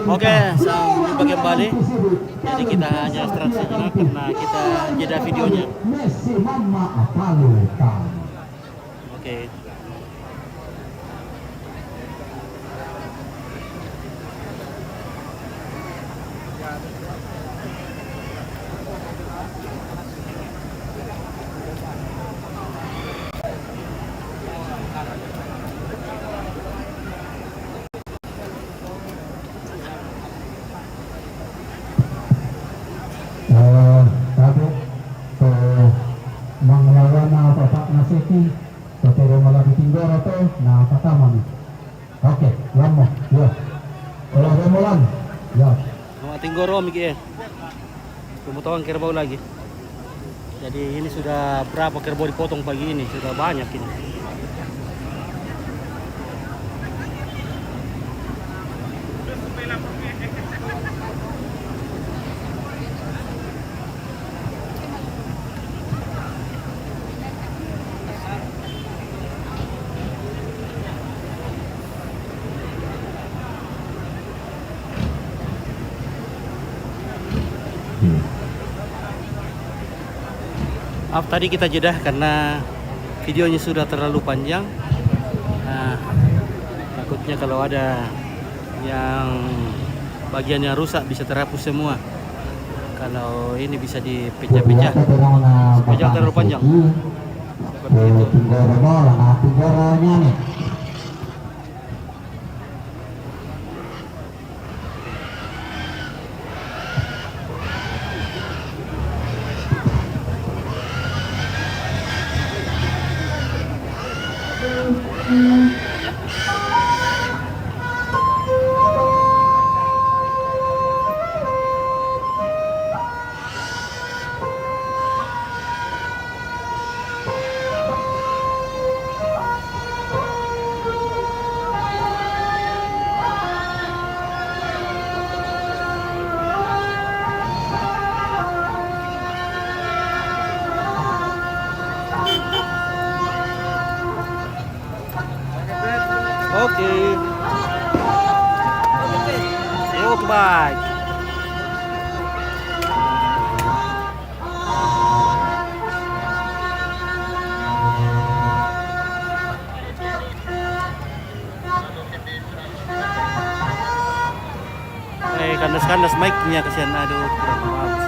Oke, sampai kembali. Jadi kita hanya istirahat sejenak karena kita jeda videonya. Oke. Oke, lama, ya. Kalau remolan, ya. Tinggoro miki pemotongan kerbau lagi. Jadi ini sudah berapa kerbau dipotong pagi ini? Sudah banyak ini. Maaf tadi kita jeda karena videonya sudah terlalu panjang. Nah, takutnya kalau ada yang bagian yang rusak bisa terhapus semua. Kalau ini bisa dipecah-pecah. Supaya terlalu panjang. Seperti itu. Oke. Yuk, baik. Kandas-kandas mic-nya kasihan, aduh kurang bagus.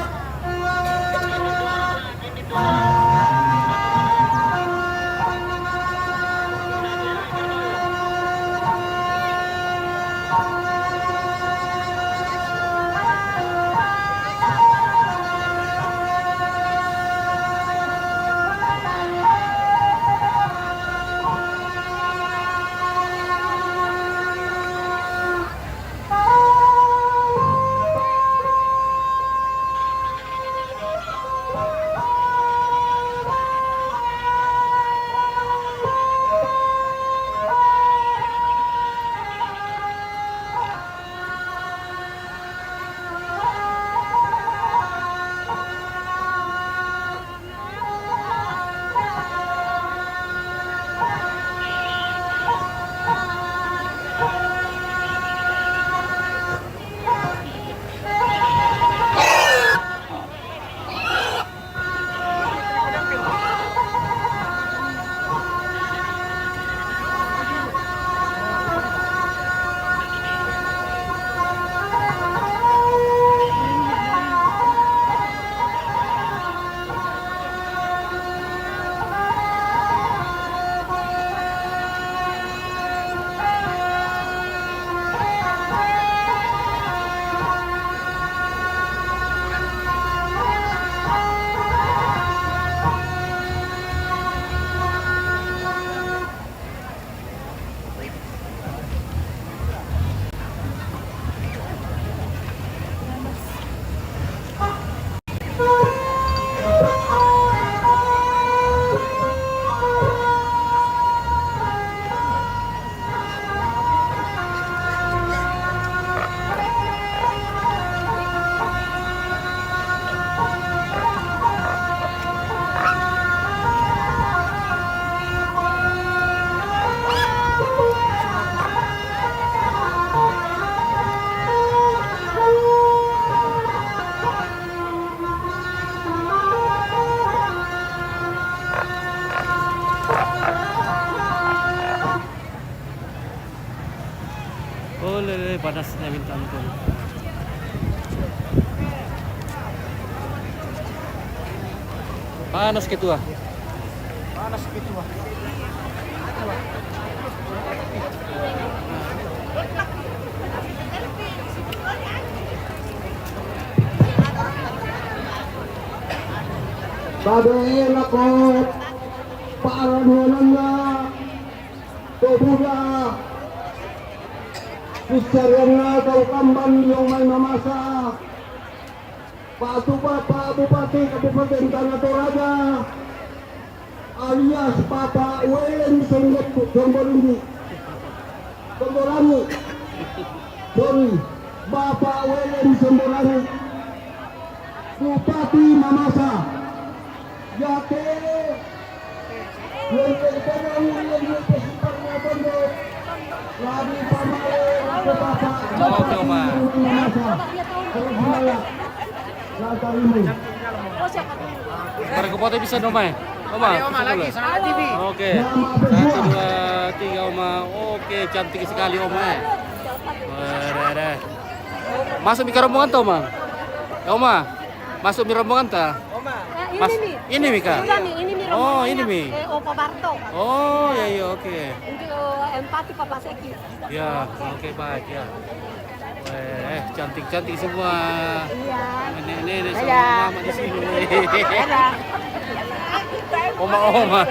Oh, lele, panasnya minta ampun. Panas ketua. Panas ketua. Badai lakot para nolanda tubuga Kusarana kau kamban yang main memasak Pak Bapak Bupati Kabupaten Tanah Toraja alias Bapak Wen Somborini Somborani sorry Bapak Wen Somborani Bupati Mamasa Yate yang terkenal yang berpesannya pondok Nabi Pamale Oke, Oma. Barang foto bisa Oma. Oma. Oma lagi sama TV. Oke. 1, 2, 3 Oma. Oke, cantik sekali Oma. Ada. Masuk di rombongan tuh Oma. Ya, Oma. Masuk di rombongan ta? Mas, ini Mika. Ini Mi Oh, ini Mi. Opa Barto. Oh, iya oke. Untuk empati Papa Seki. Ya, oke baik ya. Cantik-cantik semua. Iya. Nenek sama mama di sini. Oma-oma.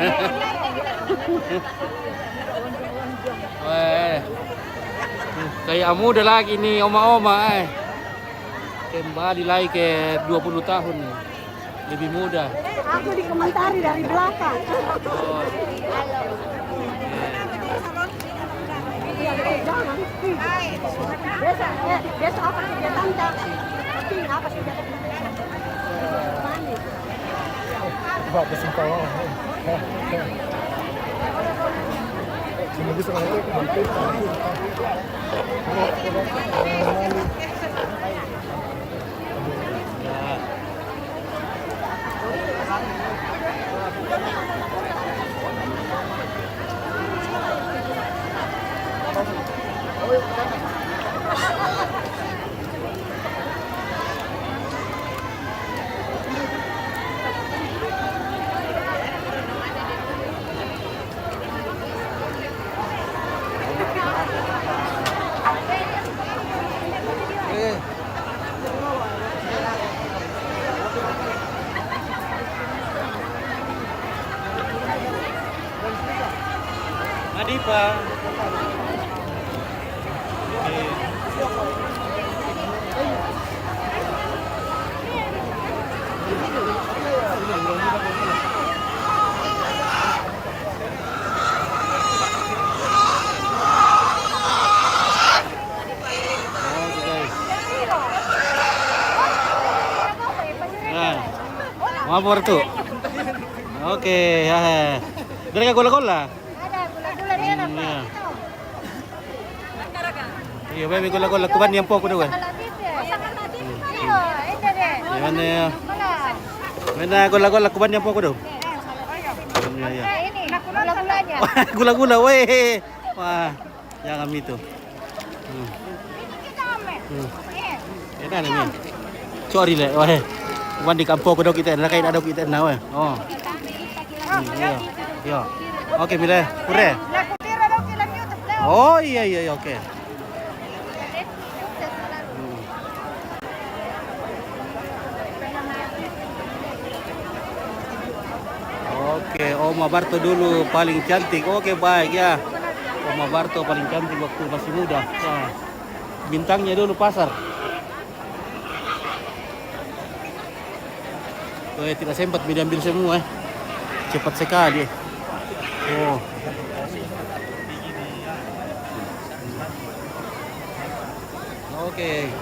Kayak muda lagi nih oma-oma. Kembali lagi ke 20 tahun. Lebih muda. Aku dikomentari dari belakang. Oh. Jangan. Besok apa kegiatan tak? Apa kegiatan? Manis. Pak Besintawa. Sini bisa Adipa. Mabur tuh. Oke, ya. Dari gula-gula. Ada gula-gula ni apa? Iya. Iya, baby gula-gula kuban yang po ko daw. Gimana ya? Mana gula-gula kuban yang po ko daw. Iya, iya. Ini gula-gulanya. Gula-gula, weh. Wah, jangan itu. Enak ni. Sorry le, weh. Kuban di kampung ko daw kita, nakay na daw kita na weh. Oh. Iya. Iya. Oke, Mila. Pure. Oh, iya iya oke. Oke, Oma Barto dulu paling cantik. Oke, baik ya. Oma Barto paling cantik waktu masih muda. Nah, bintangnya dulu pasar. Tidak sempat diambil semua. Cepat sekali. Oh. Oke.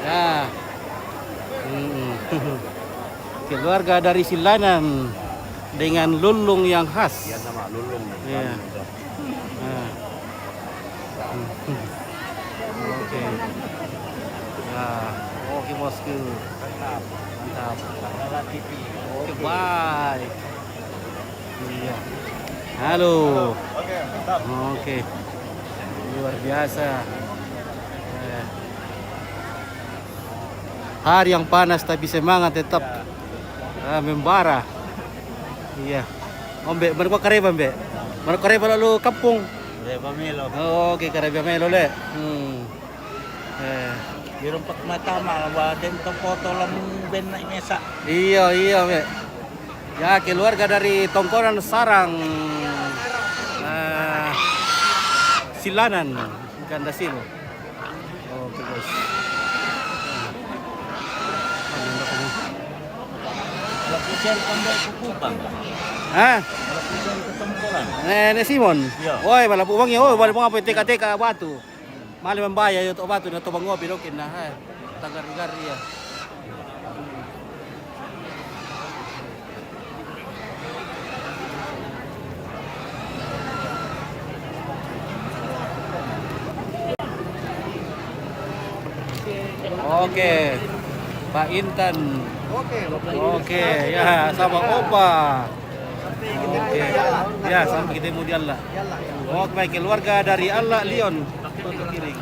Ya. Keluarga dari Silanan dengan lulung yang khas. Ya nama lulung. Ya. Oke. Nah, oke bosku. Mantap. Mantap. Oke, baik. Iya. Halo. Oke, mantap. Oke. Luar biasa. hari yang panas tapi semangat tetap membara. Iya. Ombe, mana kau kareba ombe? Mana kareba lalu kampung? Reba Melo. Oh, oke kareba melo le. Dirumpak mata malah den foto lam ben naik mesa. Iya, iya, Be. Ya, keluarga dari Tongkonan Sarang. Silanan, Ganda Sil. Oke, guys. Kalau kucing pandai kukubang. Hah? Kalau kucing ke Tongkonan. Nenek Simon. Iya. Oi, malah pubangi, oi, malah pung apa teka-teka batu. Mali membaya yo batu na to bangopi dokin na. Tagar-tagar ya. Oke, Pak Intan. Oke, ya sama Opa. Oke, ya sampai ketemu di Allah. Oke, baik keluarga dari Allah Leon. Foto kiri.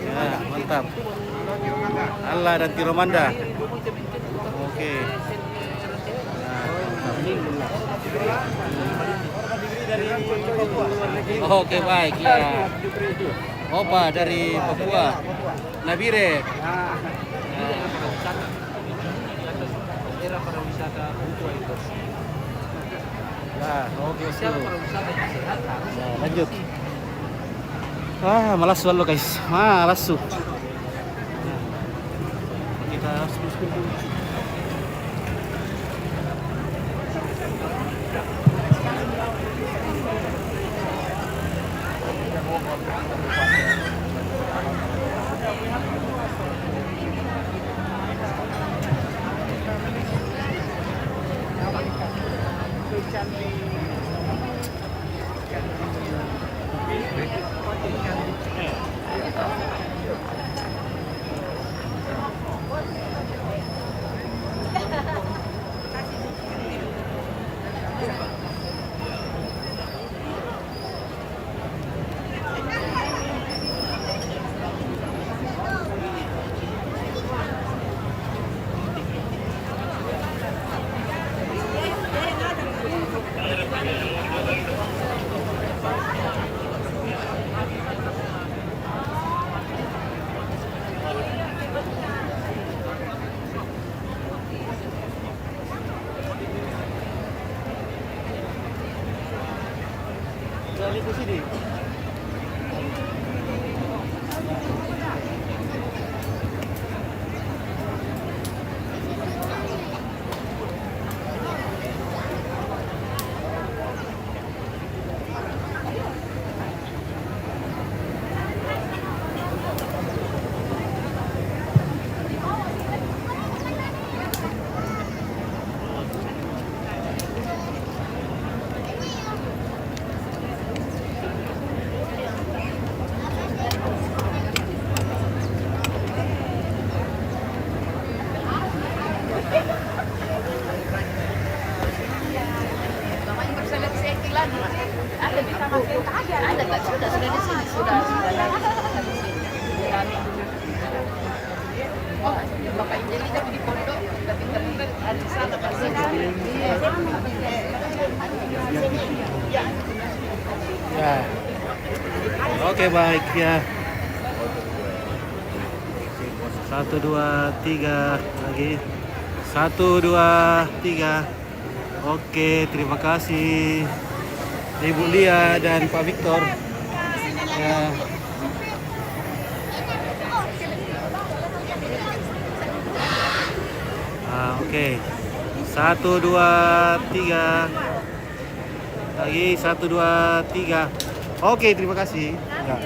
Ya, mantap. Allah dan Tiromanda. Oke. Oke, baik ya. Opa dari Papua. Nabire. Nah, oke, nah, lanjut. Malas lo guys. Malas su. Kita harus dulu. Balik ke sini. Ada Kak, sudah di sini, sudah di sini. Oh, Bapak Injili tapi di pondok, tapi terlibat di sana pasti. Ya. Oke, baik ya. 1 2 3 lagi. 1 2 3. Oke, terima kasih Ibu Lia dan Pak Victor. Ya. Oke. 1 2 3. Lagi 1 2 3. Oke, terima kasih. Ya.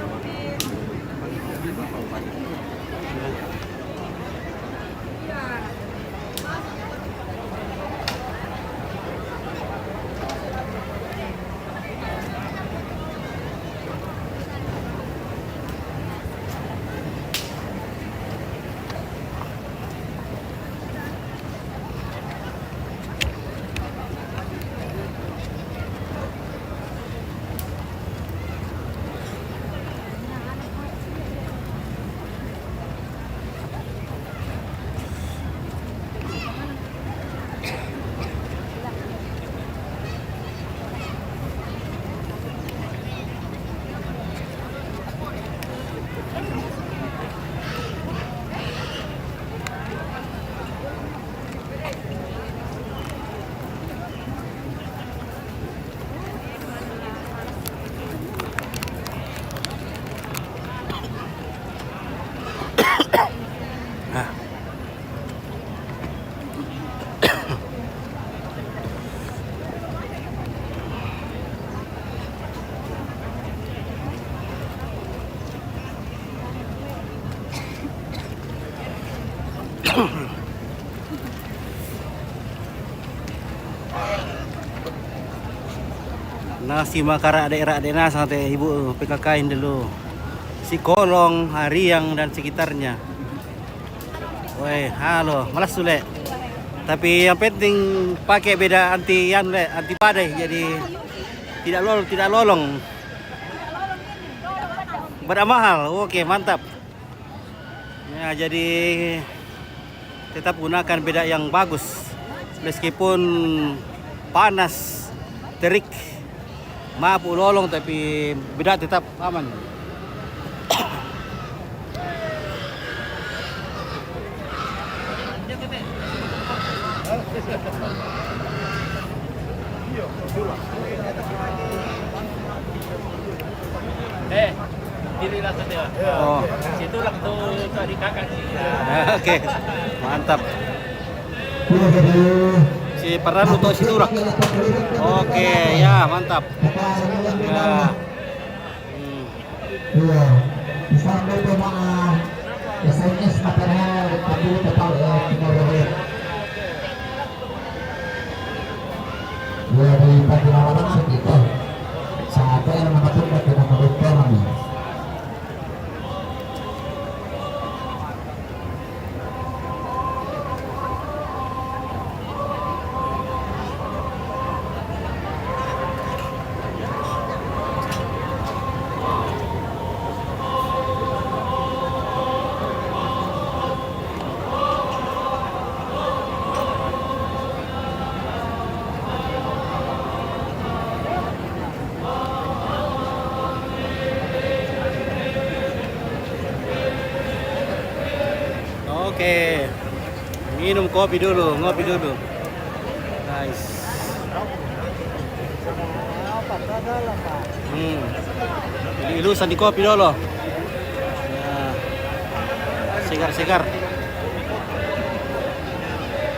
Nasi makara daerah daerah sampai ibu PKK-in dulu. Si Kolong, Ariang dan sekitarnya. Woi, halo, malas Sule. Tapi yang penting pakai beda anti badai, jadi tidak lolong. Berapa mahal? Oke, mantap. Ya, jadi tetap gunakan beda yang bagus. Meskipun panas, terik, mampu lolong, tapi beda tetap aman. Dirilah saja. Oh. Situ lah tuh cari kakak sih. Oke, mantap. Si peran untuk si turak. Oke, ya mantap. Ya. Iya. Sampai pemaaf SMS material tapi tetap menurut. Ya di Pemakaman sekitar. Sampai yang mengatur bagaimana kami. Oke. Minum kopi dulu, ngopi dulu. Nice. Ilusan di kopi dulu. Ya. Segar-segar.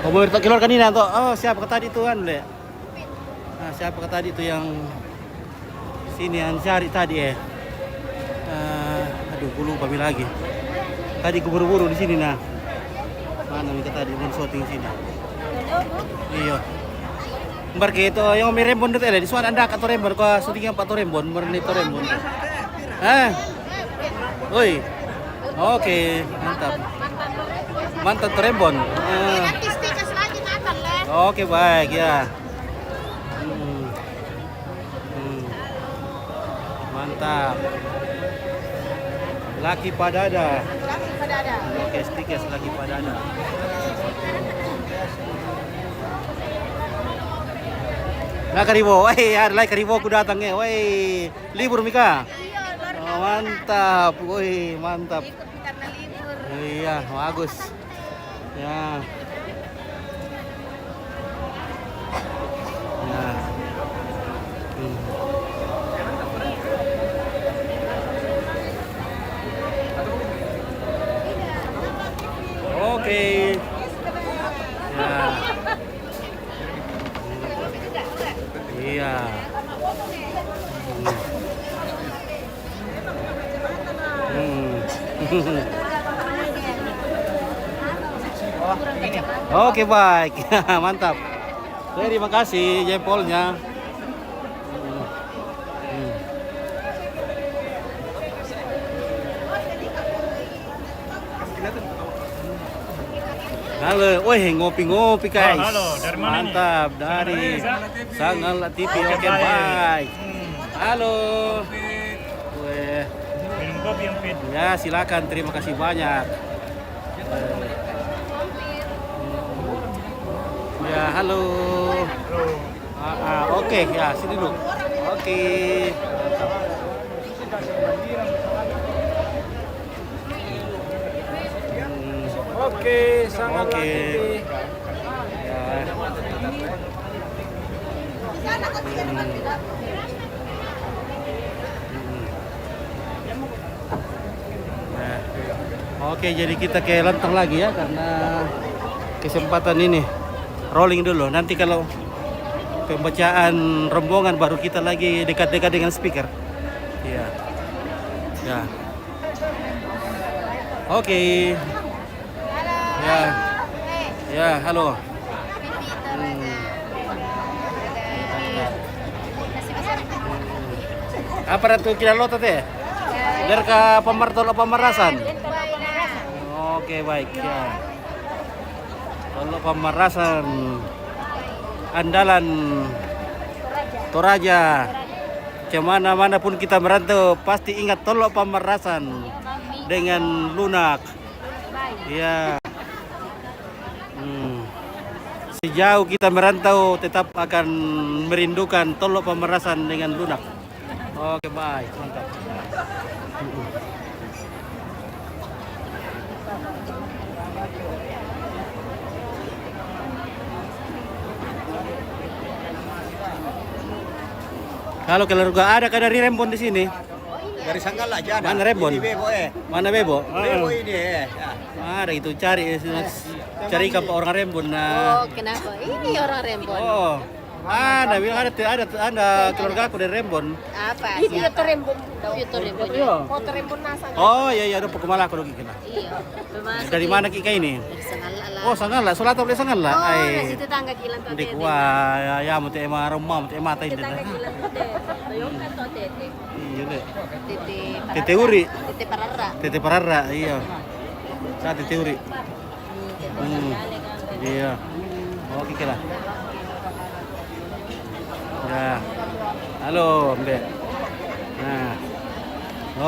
Oh, mau keluar kanina tuh. Oh, siapa tadi tuh kan, Le? Nah, siapa tadi tuh yang sini yang cari tadi ya? Aduh, gue lupa lagi. Tadi gue buru-buru di sini nah. Mana mereka tadi mau syuting sini? Iya. Mbar itu yang merembon itu ada di suara anda atau rembon kau syutingnya Pak Torembon, merni Torembon. Oi. Oke, mantap. Mantan Torembon. Oke, baik ya. Mantap. Laki padada. Oke, stikes lagi padada. Nah, Karibo, ada lagi Karibo aku datang ya, libur Mika. Oh, mantap, mantap. Iya, bagus. Ya. Nah. Oke. Ya. Iya. Oke, baik. Mantap. Terima kasih jempolnya. Halo, ngopi-ngopi guys. Halo, dari mana mantap, nih? dari Sangal TV. Oke, baik. Halo. Minum kopi yang fit. Ya, silakan. Terima kasih banyak. Ya, halo. Oke, ya, sini dulu. Oke. Oke, sangat Oke. Ya. Nah. Oke, jadi kita ke lantang lagi ya karena kesempatan ini rolling dulu. Nanti kalau pembacaan rombongan baru kita lagi dekat-dekat dengan speaker. Iya. Ya. Oke. Ya. Ya, halo. Apa itu kira lo teh? Dari ke Pemertol Pemerasan. Oke, baik ya. Kalau Pemerasan andalan Toraja. Kemana-mana pun kita merantau pasti ingat Tolok Pemerasan dengan lunak. Ya. Sejauh kita merantau tetap akan merindukan Tolok Pemerasan dengan lunak. Oke, baik, mantap. Kalau keluarga ada dari Rembon di sini. Dari Sanggala aja ada. Mana Rembon? Ini Bebo Mana Bebo? Bebo ini ya. Ada itu cari ikan orang Rembon. Nah. Oh, kenapa? Ini orang Rembon. Oh. Ada keluarga aku dari Rembon. Apa? Iya, to Rembon. Itu Rembon. Oh, to Rembon nasa. Oh, iya ada Pemala aku lagi kena. Iya. Dari mana Kika ini? Dari Sanggala lah. Oh, Sanggala. Solat boleh Sanggala. Oh, nasi tetangga kilang to. Di kuah ya mute ema rumah mute ema tai Tetangga kilang to. Toyong kan to tete. Iya deh. Tete. Tete uri. Tete parara. Tete parara, iya. Sa tete uri. Iya. Oke kira. Ya. Halo, Mbak. Nah.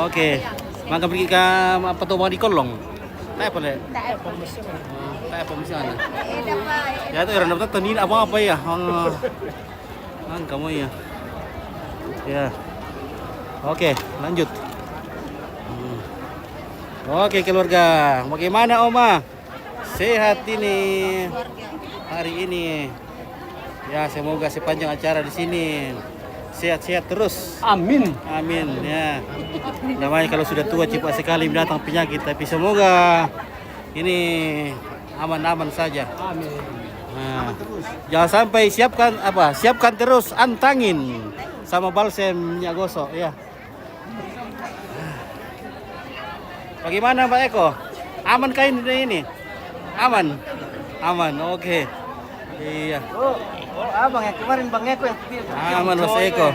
Oke. Mangga pergi ke apa tuh di kolong. Tak apa le? Tak apa misalnya. Ya itu orang dapat tenin apa ya? Kamu ya. Ya. Oke, lanjut. Oke keluarga, bagaimana Oma? Sehat ini hari ini. Ya semoga sepanjang acara di sini sehat-sehat terus. Amin. Amin ya. Namanya kalau sudah tua cepat sekali mendatang penyakit, tapi semoga ini aman-aman saja. Amin. Nah, jangan sampai siapkan terus antangin sama balsem minyak gosok ya. Bagaimana Pak Eko? Aman kain ini? Aman. Aman. Oke. Iya. Oh, abang yang kemarin Bang Eko yang Aman Mas Eko.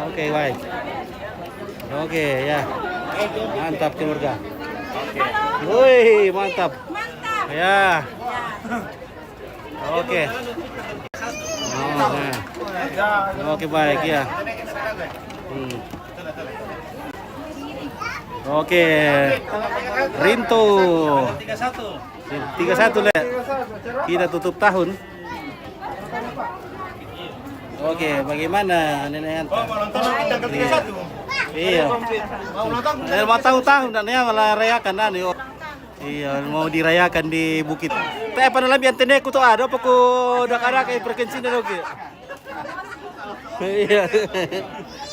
Oke, baik. Oke, ya. Mantap keluarga. Woi, mantap. Ya. Oke. Oh, nah. Oke, baik ya. Oke. Rinto. 31 le. Kita tutup tahun. Oke, bagaimana Nenek Anta? Iya. Mau tahun dan ya malah rayakan anu. Iya, mau dirayakan di bukit. Tapi apa lebih antene ku tuh ada apa ku dak-ada kayak frekuensi oke. Iya.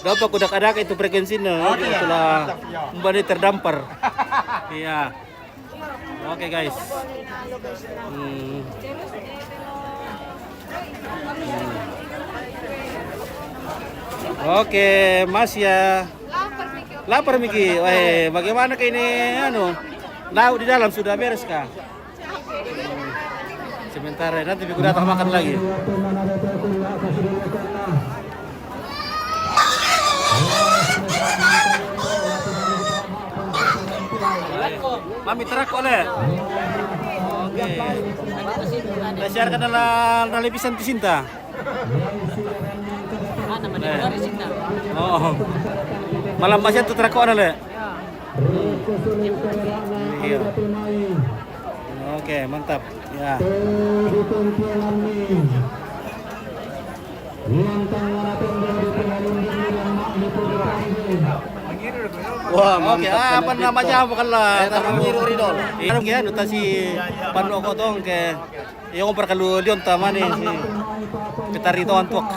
Dapat ku dak-ada itu frekuensinya. Itulah mbani terdampar. Iya. Oke guys. Oke, Mas ya. Lapar Miki. Wah, bagaimana ke ini anu? Lauk di dalam sudah beres kah? Sebentar ya, nanti Biku datang makan lagi. Mami terak oleh. Oke. Kita siarkan dalam televisi Cinta. Oh. Malam masih tu terak oleh. Iya. Oke, mantap. Ya. Wah, oke. Apa namanya bukanlah Rambu Ridol. Ini ya notasi Panoko dong ke yang perkalu lion tamane si Petari tuan tuak.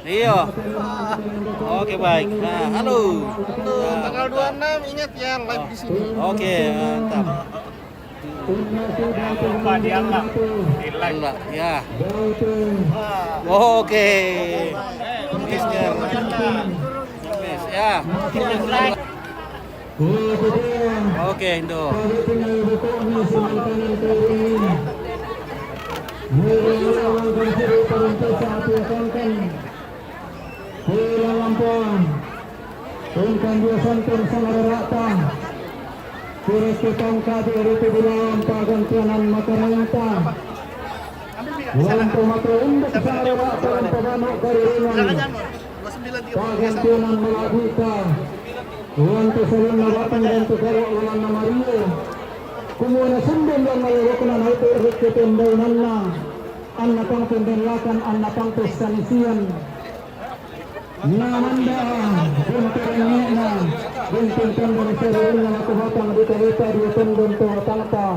Iya. Oke, baik. Nah, halo. Tanggal 26 ingat ya live di sini. Oke, mantap. Lupa diangkat. Allah, ya. Oke. Mister. Ya. Oke, Indo. Untuk sering nawatan dan tukaro ulang nama Rio. Kumuna sundin dan malawakunan itu rekitin daunanna. Anna pang pendenlakan anna pang pestanisian. Namanda buntir ngena buntir tendon sering nakuhatang di kalita di tendon tuhatangta.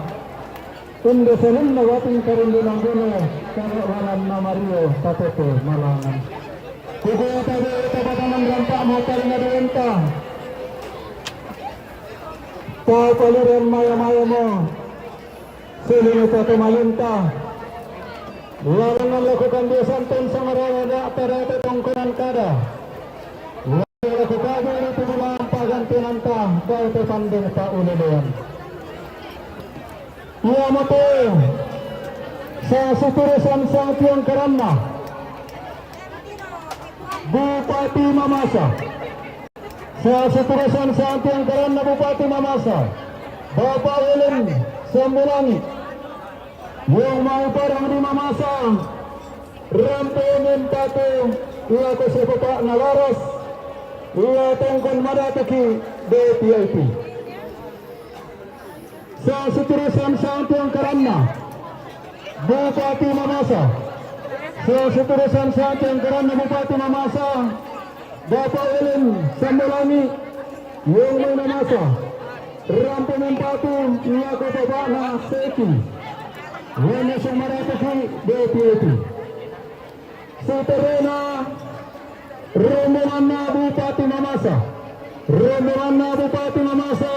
Undo sering nawatan karindunang guno karo ulang nama Rio tateto malangan. Kukuha tayo tabataman rampak motor na diwenta. Kau paliran maya-maya mo silino pa tumayunta lalang lakukan dia santon sa maraya na aparete tongkonan kada lalang lakukan dia ito bulang pagantinan ta kau te pandeng pa uliluan iya mo to sa suturusan sa atiyang karamna Bupati Mamasa sa seterusan sa ating karan na Bupati Mamasa, Bapak Ulin Sembilan yang mau parang di Mamasa, Rambu Mentatu, ia ko sa Bapak na laras, ia tongkon madataki DPIP. Sa seterusan sa ating karan na Bupati Mamasa, sa seterusan sa ating karan na Bupati Mamasa, Bapak Ulin Sembilan yang may namasa Rambu Mentatu ia ko Bapak na Seki Wala siyang marataki DPIP sa terena rombongan na Bupati Mamasa rombongan na Bupati Mamasa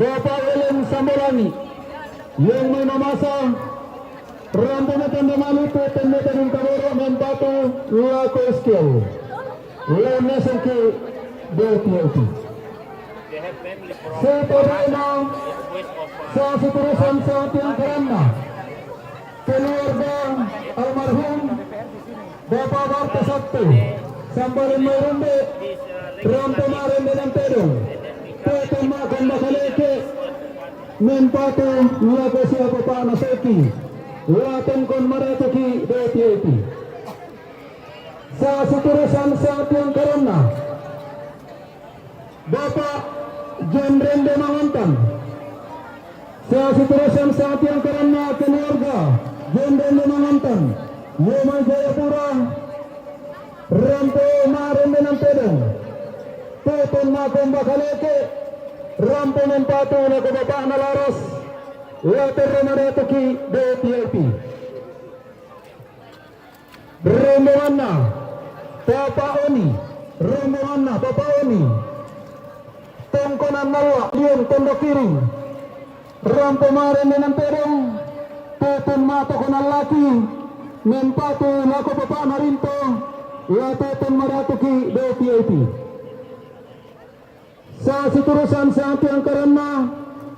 Bapak Ulin Sembilan yang may namasa Rambu Mentatu tanda ng Kamoro Mentatu ia ko skill lain nation ke DPIP. Sa terena sa seterusan sa ating karana keluarga almarhum Bapak Barta Sabtu sambarin may rumbe rampo marin dengan pedong petong makan Makale Mentatu niaga siapa Pak Naseki Watan kon marataki DPIP. Sa seterusan sa ating karana Bapak John Rende Mangantan sa seterusan sa ating karana keluarga John Rende Mangantan Yumay Jayapura Rampo Marende ng Pedong Tutong Makong Bakaleke Rampo Mentatu na Bapak na laras Water Marataki DPIP. Rombongan na Papa Oni rombongan na Papa Oni Tongkonan Malwa Lion Tondo Kiring Rampo Marin ng Perong Tutun Mato Konan Laki Mentatu Lako Papa Marinto Tutun Maratuki DPIP. Sa seterusan sa ating karana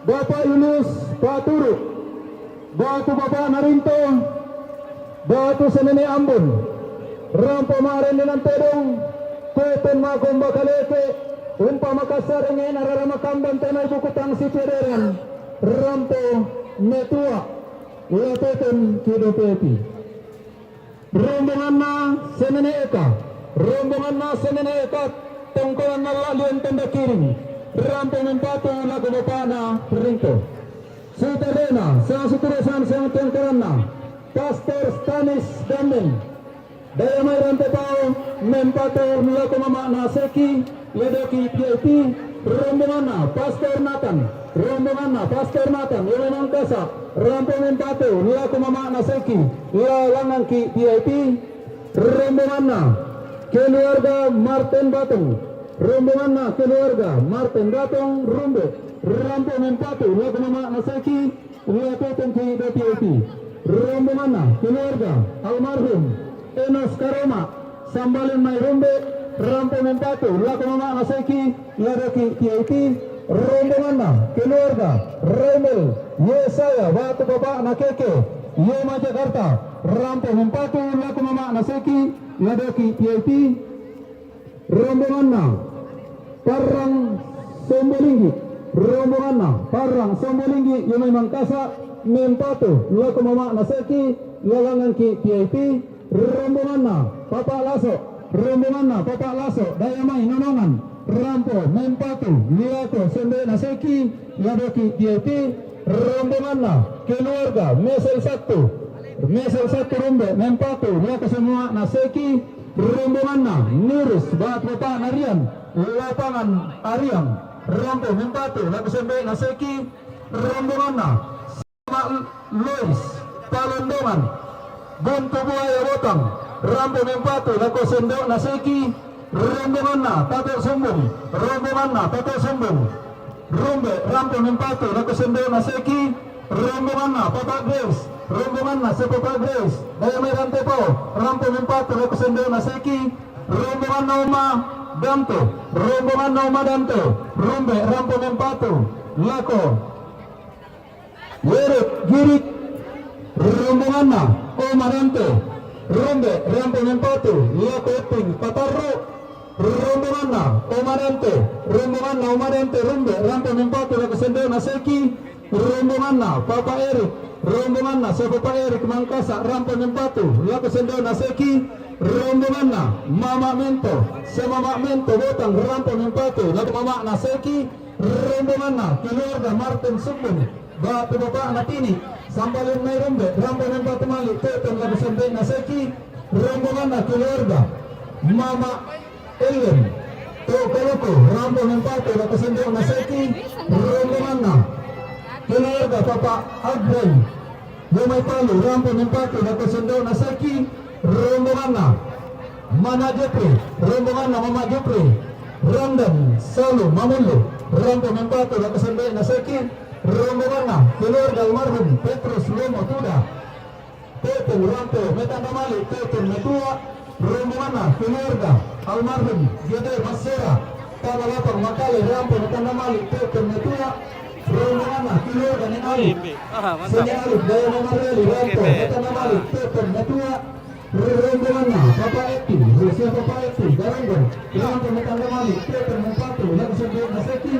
Bapak Yunus Paturuk Batu Papa Marinto Batu Senene Ambon Rampo Marin ng Pedong Tutun Makong Bakaleke Umpa Makassar ingin araramakamban tanay bukutang si Pederan Rampo Metua ia tutun KDPP. Rombongan na Senene Eka rombongan na Senene Eka Tongkonan na Lalian Tanda Kiring Rampo Mentatu lagu Bapak na Rinto. Sa terena sa seterusan sa ating karana Pastor Stanis Damen Daya may rantepao Mentatu lagu Mama na Seki Ledoki PIP rombongan na Pastor Nathan rombongan na Pastor Nathan yang mangkasa Rampo Mentatu lagu Mama na Seki lalangan ki PIP rombongan na keluarga Martin Batong rombongan na keluarga Martin Batong Rumbe Rampo Mentatu lagu Mama na Seki tutun ki DPIP rombongan na keluarga almarhum Enos Karoma sambalin may Rumbe Rampu Mempatu, laku mama naseki, ladaki PIP, rombongan na keluarga, Remel, Yesaya, batu bapak nakeke, Yema Jakarta, Rampu Mempatu, laku mama naseki, ladaki PIP, rombongan na Parang Sombolinggi, rombongan na Parang Sombolinggi, Yemay Mangkasa, Mempatu, laku mama naseki, lalangan ki PIP, rombongan na Papa Laso, rombongan na Papa Laso, Dayamay Nonongan, Rampo Mempatu, Liako Sembilan Naseki, Ladaki PIP, rombongan na keluarga Mesel 1 Rumbe Mempatu, Liako semua Naseki, rombongan na Nurus Bat Bapak Narian, lapangan Ariang, Rampo Mempatu, Liako Sembilan Naseki, rombongan na Lois Palondongan, Buntu Buaya Botang, Rambu Mempatu, Lako Sendok Naseki, rombongan na Tato Sumbung, rombongan na Tato Sumbung, Rumbe Rambu Mempatu, Lako Sendok Naseki, rombongan na Papa Grace, rombongan na si Papa Grace, Dayamay Rantepo, Rambu Mempatu, Lako Sendok Naseki, rombongan na Uma Danto, rombongan na Uma Danto, Rumbe Rambu Mempatu, Lako Wirit Girit, rombongan na Omarante, Rumbe Rampu Mempatu, Lako Eping Patarro, rombongan na Omarante, rombongan na Omarante, Rumbe Rampu Mempatu, Lako Sendok Naseki, rombongan na Papa Erik, rombongan na sa Papa Erik Mangkasa, Rampu Mempatu, Lako Sendok Naseki, rombongan na Mama Mento, sa Mama Mento Botang, Rampu Mempatu, Lako Mama Naseki, rombongan na keluarga Martin Sumbung, Batu Bapak Natini, Sambalin May Rumbe, Rampu Mempatu Mali, Teton Lako Sendok Naseki, rombongan na keluarga Mama Ellen, Tokoloko, Rampu Mempatu, Lako Sendok Naseki, rombongan na keluarga Papa Agray, Yumay Palu, Rampu Mempatu, Lako Sendok Naseki, rombongan na Mana Jepre, rombongan na Mama Jepre, Randam Salu Mamulu, Rampu Mempatu, Lako Sendok Naseki, rombongan na keluarga almarhum Petrus Lomo Tuda, Tetun Rampu Metanda Mali, Tetun Metua, rombongan na keluarga almarhum Gede Masera, Tanah Lapang Makale, Rampu Metanda Mali, Tetun Metua, rombongan na keluarga Nen Alif, Seni Alif, Daya Mamareli, Rampu Metanda Mali, Tetun Metua, rombongan na Papa Eti, Rusia Papa Eti, Garanggon, Rampu Metanda Mali, Tetun Mempatu, Lako Sendok Naseki,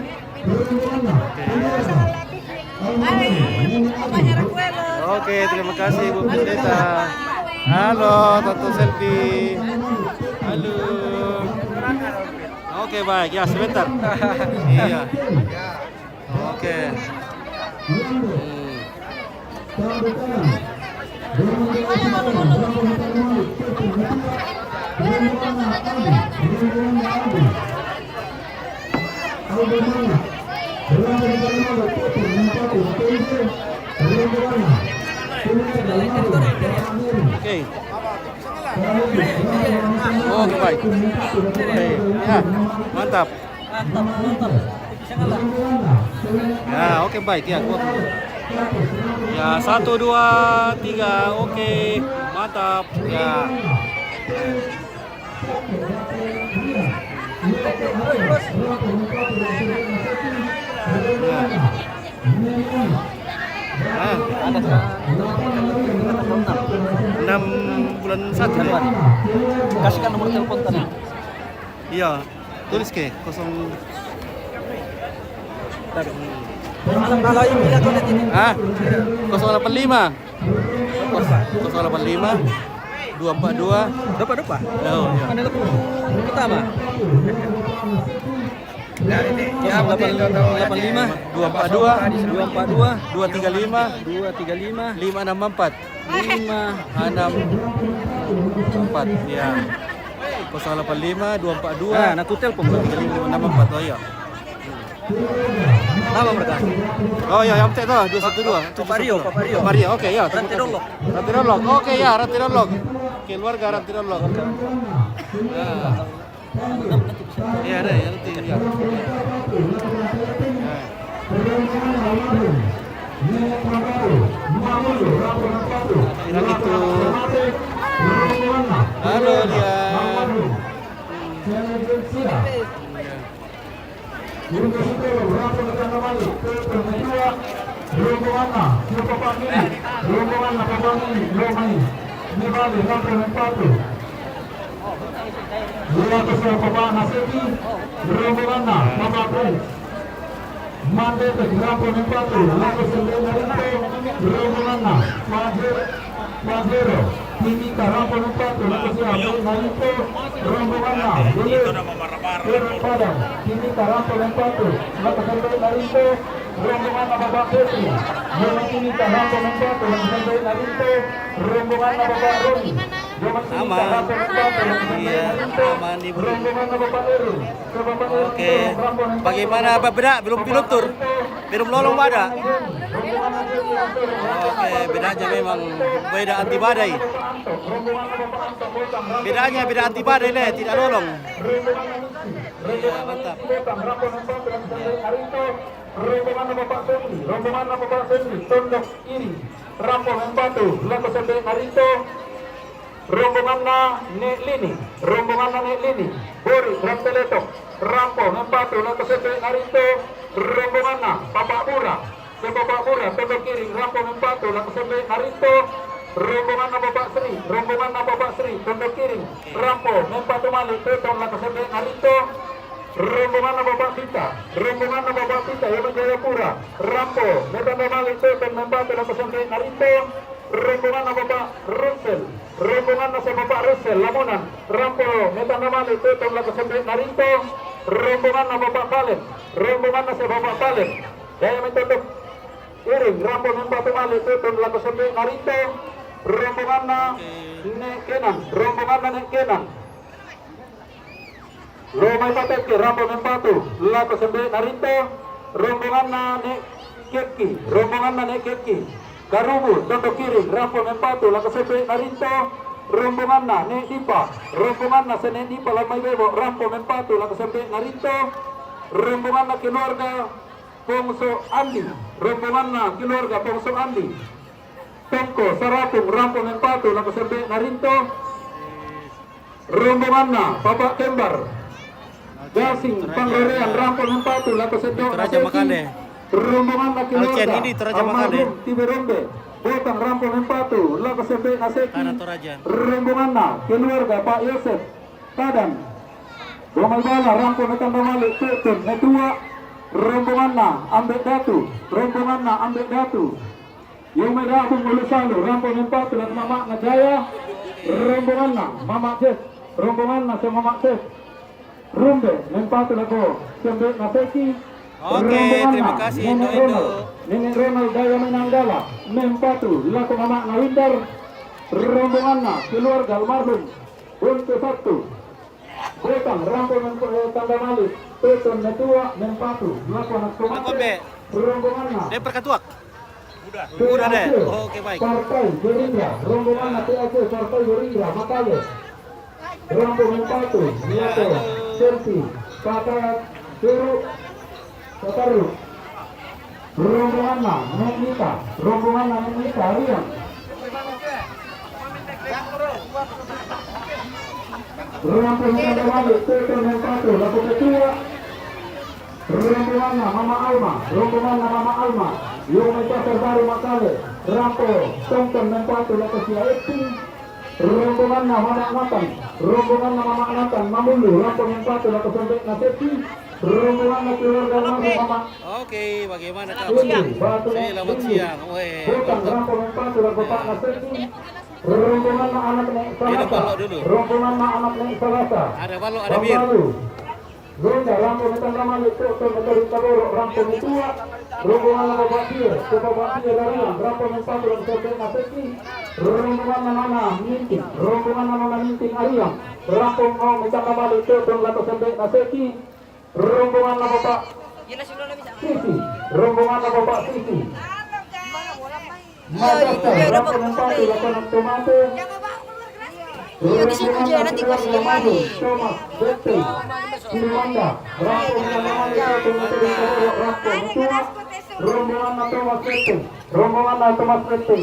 rombongan na keluarga Oke, terima kasih Bu Pendeta. Halo, Tante Selfie. Halo. Oke, baik. Ya, sebentar. Iya. Oke. Oke. Oke, baik. Oke. Ya, mantap. Ya, oke, baik ya. Ya, 1 2 3. Oke, mantap. Ya. Ada 6 bulan 1 Januari. Kasihkan nomor telepon tadi. Iya, tulis ke 0. Kalau ini lihat ini. 085 242 Depan. oh, ya. Mana telepon pertama? Nah ini ya 85 242 235 564 ya 085 242 nah aku telepon 235 564 oh ya nama mereka oh ya yang tuh 212 Papario oke ya Rantirolog oke ya Rantirolog keluarga Rantirolog ya ada yang tinggi ya itu halo dia Sia. Burung Sutro, Rambu Netan Namali, Tetun Kedua, rombongan na, siapa Pak ini, rombongan na Bapak ini, Lomai, Nibali, Rambu Nempatu. Dua kesal Bapak Naseki, rombongan na, Bapak Prince. Mandete, Rambu Nempatu, Laku Sembilan Jaya, rombongan na, Majero, Timika, Rambu Nempatu, Laku Sembilan Jaya, rombongan na, Padang, Timika, Rambu Nempatu, Laku Sembilan Jaya, rombongan na Bapak Petri, Joman Timika, Rambu Nempatu, Laku Sembilan Jaya, rombongan na Bapak Roni, Joman Timika, Rambu Nempatu, Laku Sembilan Jaya, rombongan na Bapak Erwin, Oke, bagaimana Pak Beda? Belum tur, belum lolong pada. Oke, bedanya memang beda anti badai. Bedanya beda anti badai nih, tidak lolong. Iya, mantap. Rombongan Bapak Sendri, rombongan Bapak Sendri, tondok kiri, Rambu Nempatu, Laku Sembilan Narito, rombongan Nek Lini, rombongan Nek Lini, Bori, Ranteletok, Rambu Nempatu, Laku Sembilan Narito, rombongan Bapak Pura, Bapak Pura, tondok kiri, Rambu Nempatu, Laku Sembilan Narito, rombongan Bapak Sri, rombongan Bapak Sri, tondok kiri, Rambu Nempatu Mali, Tetong, Laku Sembilan Narito, rombongan Bapak Sita, rombongan Bapak Sita, Yaman Jayapura, Rambo, Metanda Mali, Tetong, Nempatu, Laku Sembilan Narito, rombongan Bapak Russel, rombongan Bapak Russel, Lamunan, Rambo, Metanda Mali, Tetong, Laku Sembilan Narito, rombongan Bapak Palen, rombongan Bapak Palen, Jaya Metondok Iring, Rambo, Nempatu Mali, Tetong, Laku Sembilan Narito, rombongan Nek Kenan, rombongan Nek Kenan, Lomai Pateki, Rambu Nempatu, Laku Sembilan Narito, rombongan Nek Keki, rombongan Nek Keki, Garubu, tondok kiri, Rambu Nempatu, Laku Sembilan Narito, rombongan Nek Dipa, rombongan Senek Dipa, Lomai Bebo, Rambu Nempatu, Laku Sembilan Narito, rombongan keluarga Pongso Andi, rombongan keluarga Pongso Andi, Tongko Sarapung, Rambu Nempatu, Laku Sembilan Narito, rombongan Bapak Kembar, Gasing, Panggorean, Rambu Nempatu, Laku Sembilan Raja Makale. rombongan keluarga Alcian ini Toraja Makale. Tiberombe, Botang Rambu Nempatu, Laku Sembilan Aseki, Tanah Toraja. rombongan keluarga Pak Yosef, Tadan, Bomai Bala, Rambu Netan Mali, Tetun, Netua, rombongan Ambek Datu, rombongan Ambek Datu, yang Medabung Ulusalu, Rambu Nempatu, Laku Mama Najaya, rombongan Mama Jes, rombongan Mama Jes, Rumbe, Nempatu Laku Sembilan Aseki. Oke, terima kasih Indo. Nenek Ronald Daya Menanggala, Nempatu, Laku Mama Nawindar, rombongan keluarga almarhum, Buntu Satu, Botang, Rambu Tanda Mali, Tetun Netua, Nempatu, Laku Anak Mangkot, Be. rombongan Dia perkatuak. Udah deh. Oke, baik. Partai Gerindra, rombongan TAC, Partai Gerindra, Makale, Rambu Nempatu, Laku, Selsi, Pakat, Suruh, Kataru, rombongan Nek Nita, rombongan Nek Nita, Ariang, Rambu Nempatu Mali, Tetun Nempatu, Laku Ketua, rombongan Mama Alma, rombongan Mama Alma, Yomai Pasar Baru Makale, Rampo, Tongkonan Nempatu, Laku Siaeti, rombongan Mama Natan, rombongan Mama Natan, Mamulu, Rambu Nempatu, Laku Sembilan Naseti, rombongan keluarga Mama. Oke, bagaimana Kak? Selamat Selamat siang. Weh, Botang mantap. Rambu Nempatu, Laku Pak Naseti, rombongan anak Nek Minum Salasa, balok dulu. rombongan anak Nek Salasa, Ada balok, ada bir. Ronda Rambu Netan Mali, Tetun Netan Taboro, Rambu Netua, rombongan Bapak Pir, Bapak Pir Ariang, Rambu Nempatu, Laku Sembilan Naseti, rombongan Mama Minting, rombongan Mama Minting Ariang, Rambu Netan Mali, Tetun Laku Sembilan Naseti, rombongan Bapak Sisi, rombongan Bapak Sisi, Madrasah, Rambu Nempatu, Laku Tomate, rombongan nanti gua siang lagi. Thomas, Betty, Tiromanda, Rambu Netan Mali, Tetun Netan Taboro, Rambu Netua, rombongan Thomas Betty, rombongan Thomas Betty,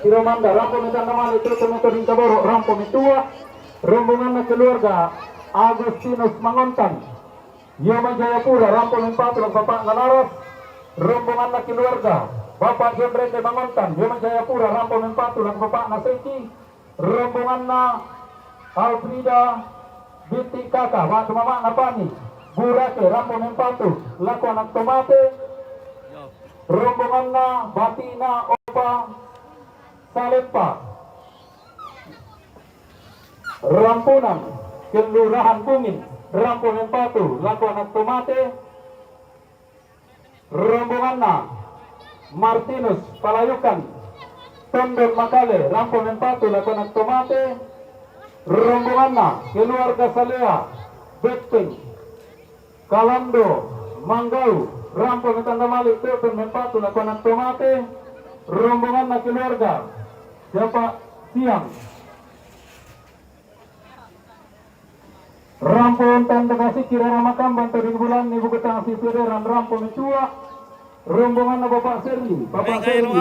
Tiromanda, Rambu Netan Mali, Tetun Netan Taboro, Rambu Netua, rombongan keluarga Agustinus Mangontan, Yoman Jayapura, Rampu Mempatu, Bapak Nanaras, rombongan na keluarga, Bapak Jembrende Mangontan, Yoman Jayapura, Rampu Mempatu, Bapak Naseki, rombongan na Alfrida Binti Kakak, Waktu Mama Napani, Burake, Rampu Mempatu, Laku Anak Tomate, rombongan na Batina Opa Salepa, Rampunan, Kelurahan Bungin, Rampu Mempatu, Laku Anak Tomate, rombongan na Martinus Palayukan, Tondon Makale, Rampu Mempatu, Laku Anak Tomate, rombongan na keluarga Salea, Betting, Kalando, Manggau, Rampu Metanda Malik, Tondon Mempatu, Laku Anak Tomate, rombongan na keluarga Siapa Siang, Rampu Tanda Kasih Kirana Makam Bantu di bulan Ibu Ketang Sisiran Rampu Mencua, rombongan na Bapak Serli, Bapak Serli,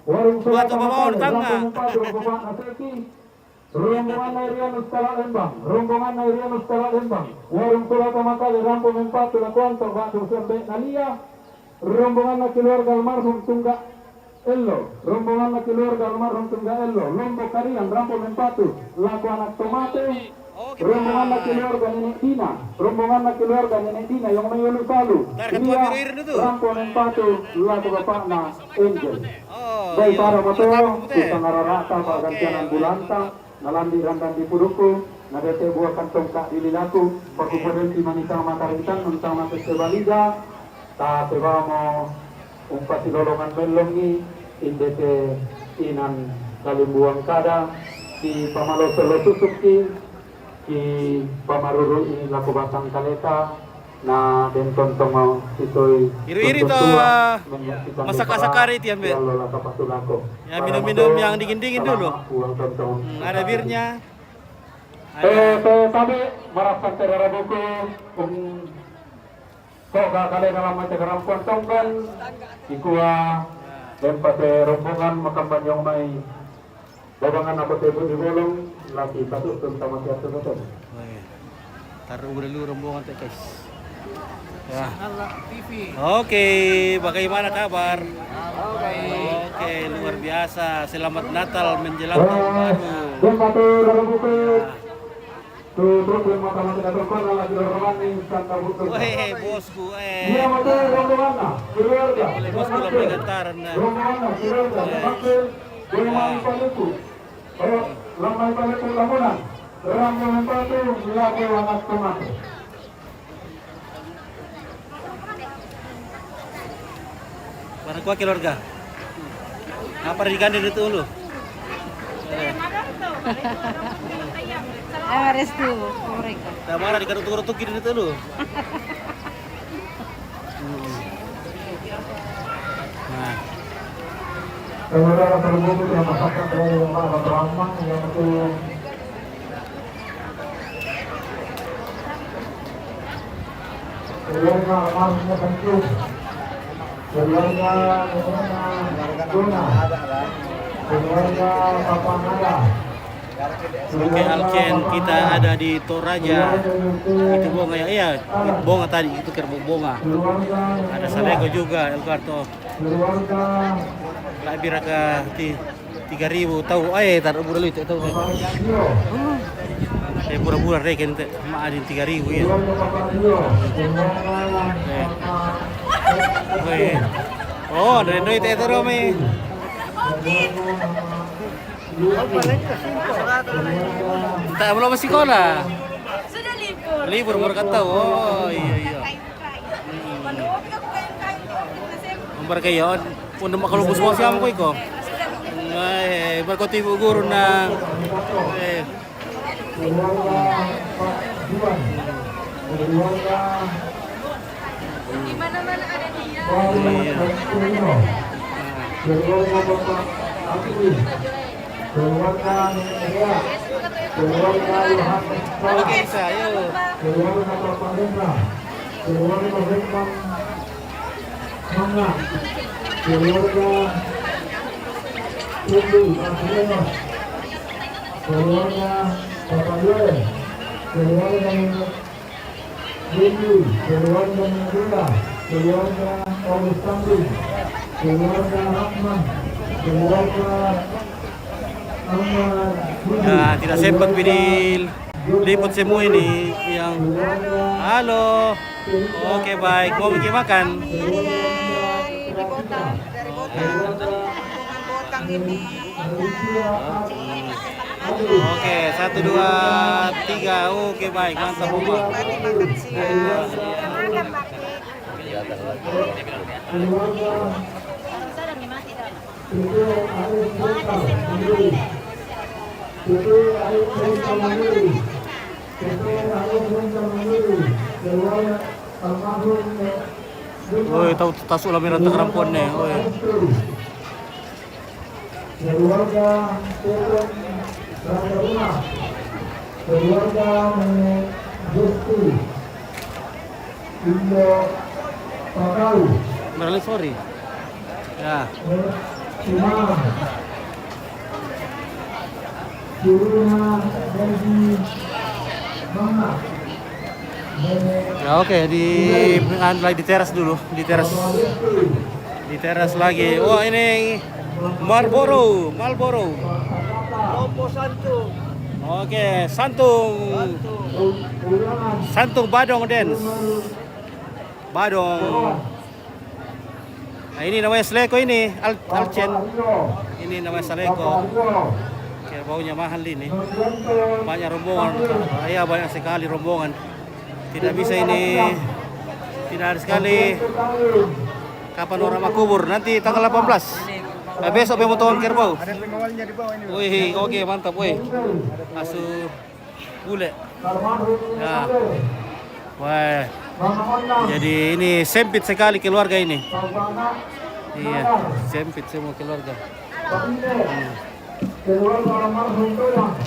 Warung Sulata Makale, Rampu Mempatu, Bapak Naseki, rombongan na Irianus Kala Lembang, rombongan na Irianus Kala Lembang, Warung Sulata Makale, Rampu Mempatu, Lakuanto, Batu Sembe Nalia, rombongan na keluarga almarhum Tungga Ello, rombongan na keluarga almarhum Tungga Ello, Lombok Ariang, Rampu Mempatu, Laku Anak Tomate, rombongan na keluarga Nenek Dina, rombongan na keluarga Nenek Dina yang mayulu salu, dia Rampu Mempatu, Laku Bapak na Angel. Baik para motor, kita ngararata Pak gantianan bulanta, nalandi randang di puduku, nadete buah kantong kak di lilaku, pakupurin di manisang mataritan, mentang mati sebaliga, ta tebamo umpati lolongan melongi indete inan kalimbuang kada di pamalo selo susuki di pamaruru ini laku batang kaleta na den tontong mau itoi iri-iri to masak-asakari itu ambil ya minum-minum yang dingin-dingin dulu ada birnya tapi merasa terara buku kok gak kali dalam macam rampuan tongkan ikua dan pada rombongan makam banyak mai babangan apa tebu di bolong lagi satu terutama siapa betul taruh dulu rombongan teh guys ya. Oke, bagaimana kabar? Oke, luar biasa. Selamat Natal menjelang tahun baru. Dan pada dalam buku terus makam tidak terkona lagi rombongan ini Santa Butur. Weh, bosku, Iya, mata rombongan keluarga. Boleh bosku lah bergetaran. Rombongan keluarga. Makale, Gunung Paluku. Lamai Paluku Lamunan. Rambu Mempatu, Laku Anak Tomate. Mana kuah keluarga? Apa digandeng itu dulu? Restu mereka. Nah, mana digaruk-garuk-tukin itu dulu? Nah, Saudara terbukti yang masyarakat dari lembaga Ramang yang itu keluarga almarhumnya tentu keluarga Dona, keluarga Papa Nada. Oke, Alken kita ada di Toraja. Itu bonga ya, iya, bonga tadi itu kerbau bonga. Ada Salego juga, Elgarto. Lebih raka 3.000 tahu, taruh bulan itu tahu. Pura-pura reken teh, mak ada 3.000 ya. Oh, dari itu Romi. Tak belum masih sekolah. Sudah libur. Libur baru kata. Oh iya. Nomor kayak pun demak kalau bus mau siapa kau iko? Berkoti ibu guru na. Di mana-mana ada dia. Oke, saya. keluarga Rambu, keluarga Nagula, keluarga Augustandus, keluarga Rahman, keluarga Ahmad. Ya, tidak sempat liput semua ini yang halo. Oke, baik. Mau bikin makan? Dari Botang. Rombongan Botang ini. Oke, 1, 2, 3. Oke, baik. Mantap, Oma. Mari makan siang. Woi, tahu tas ulah merah kerampuan nih. Woi. Keluarga Randabunga, keluarga Nenek Gusti, Indo Pakau, Merali sorry. Ya. Imam, Suruna Devi Mama, Ya oke, di teras dulu, di teras lagi. Wah, ini Marlboro. Oke, Santung Badong dance. Badong. Nah, ini namanya Seleko ini, Alcen. Ini namanya Seleko. Oke, baunya mahal ini. Banyak rombongan. Iya, banyak sekali rombongan. Tidak bisa ini. Tidak ada sekali. Kapan orang mau kubur? Nanti tanggal 18. Besok mau tahun kerbau. Ada pengawalnya di bawah ini. Wih, oke, mantap, wih. Asu bule. Ya. Wah. Jadi ini sempit sekali keluarga ini. Iya, sempit semua keluarga.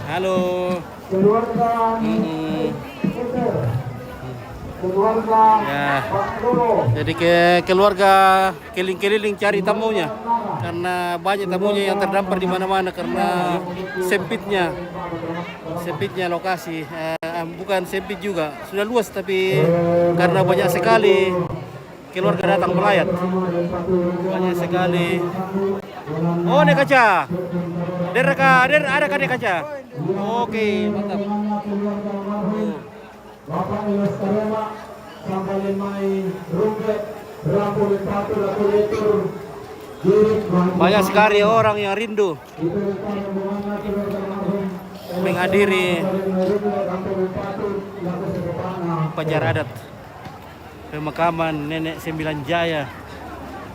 Halo. Ya. Jadi keluarga keliling-keliling cari tamunya. Karena banyak tamunya yang terdampar di mana-mana karena sempitnya lokasi. Bukan sempit juga, sudah luas tapi karena banyak sekali keluarga datang melayat. Banyak sekali. Oh, nek kaca. Ada kan nek kaca? Oke, mantap. Bapak Ilas Karema sampai main rumput Rambu Patu Lakulitur. Banyak sekali orang yang rindu menghadiri upacara adat pemakaman Nenek Sembilan Jaya.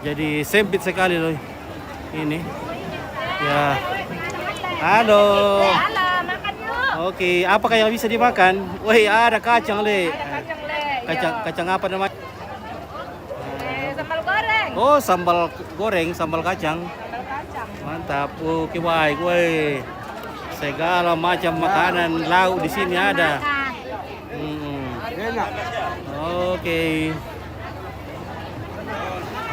Jadi sempit sekali loh ini. Ya. Halo. Makan yuk. Oke, apakah yang bisa dimakan? Woi, ada kacang le. Kacang le. Kacang apa namanya? Sambal goreng. Oh, sambal goreng, sambal kacang. Sambal kacang. Mantap. Oke, baik. Woi. Segala macam makanan lauk di sini ada. Oke.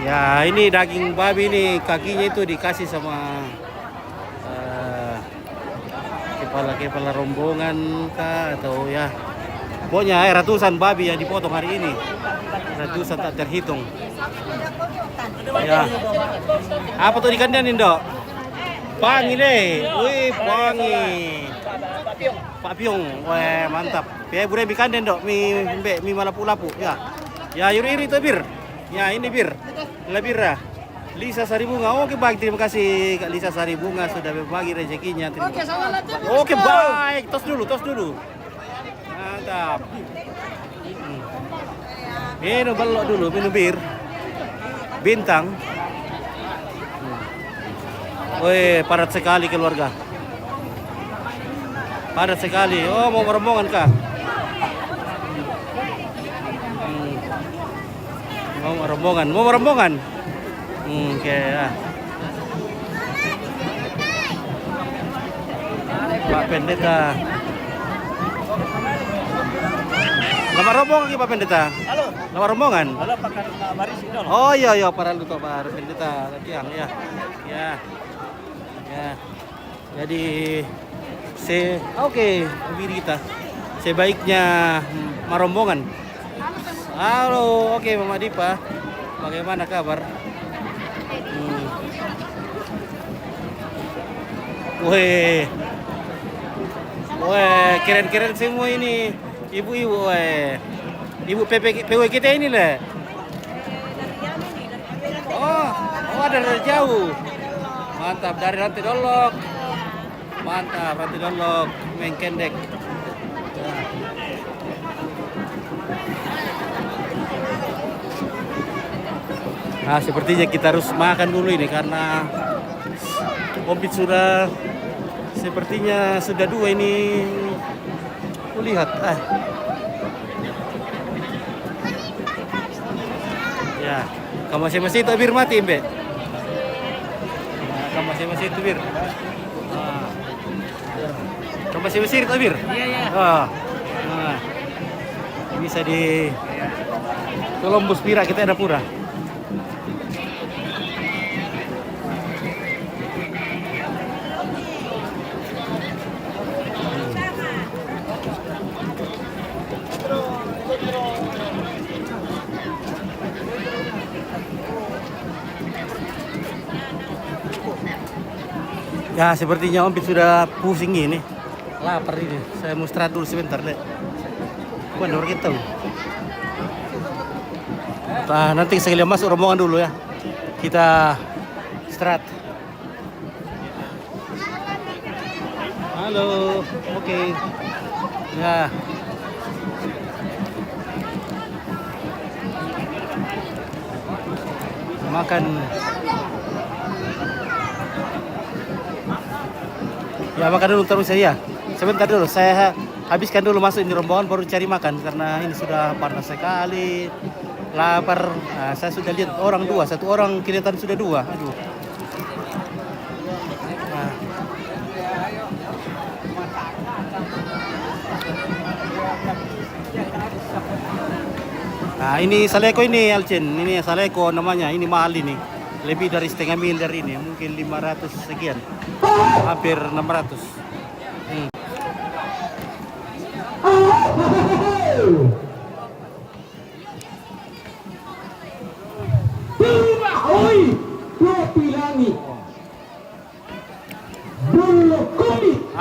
Ya, ini daging babi nih, kakinya itu dikasih sama kepala rombongan kah atau ya. Pokoknya ratusan babi yang dipotong hari ini. Ratusan tak terhitung. Ya. Apa tuh dikandanin, Dok? Pangi deh. Wih, pangi. Pak Piong. Wah, mantap. Ya, boleh bikandan, Dok. Mi malapu-lapu. Ya. Ya, iri itu bir. Ya, ini bir. Lebih lah. Lisa Saribunga. Oke, baik. Terima kasih Kak Lisa Saribunga sudah berbagi rezekinya. Oke, baik. Tos dulu. Mantap. Minum belok dulu, minum bir. Bintang. Woi, padat sekali keluarga. Padat sekali. Oh, mau rombongan kah? Mau rombongan. Oke, ya. Pak Pendeta. Lamar rombongan ki Pak Pendeta. Halo. Lamar rombongan. Halo, pakai baris itu loh. Oh iya para luto Pak Pendeta Ariang ya. Ya. Jadi oke, kita sebaiknya marombongan. Halo, oke Mama Dipa, bagaimana kabar? Weh, keren-keren semua ini, ibu-ibu, ibu PW kita ini lah. Oh, ada dari jauh. Mantap, dari Rantai Dolok. Mantap, Rantai Dolok, Mengkendek. Nah, sepertinya kita harus makan dulu ini karena kopi sudah sepertinya sudah 2 ini. Kulihat, ya, kamu masih itu bir mati, Mbe. Nah, kamu masih itu bir. Nah. Kamu masih itu bir? Iya, iya. Nah. Bisa di Columbus Pira kita ada pura. Ya, sepertinya Om Pit sudah pusing ini. Lapar ini. Saya mau istirahat dulu sebentar deh. Bukan orang kita. Nah, nanti sekalian masuk rombongan dulu ya. Kita istirahat. Halo. Oke. Ya. Makan. Ya, makan dulu terus saya. Sebentar dulu, saya habiskan dulu masuk ini rombongan baru cari makan karena ini sudah panas sekali, lapar. Nah, saya sudah lihat orang 2, 1 orang kelihatan sudah 2. Aduh. Nah, ini saleko ini Alcin, ini saleko namanya, ini mahal ini. Lebih dari setengah miliar ini, mungkin 500 sekian, hampir 600.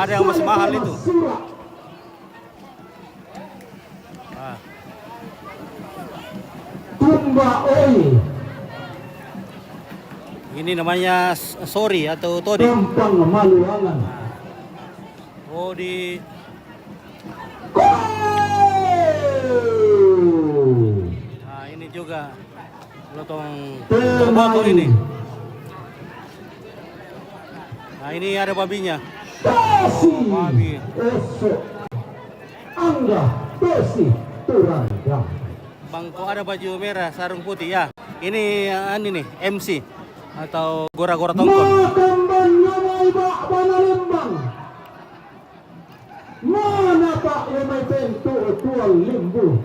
Ada yang masih mahal itu. Ini namanya sorry atau todi. Oh, di nah, ini juga lotong botol ini. Nah, ini ada babinya. Oh, babi. Bangko ada baju merah, sarung putih ya. Ini nih MC atau gora-gora tongkon. Mana Pak yang may pintu tual limbu?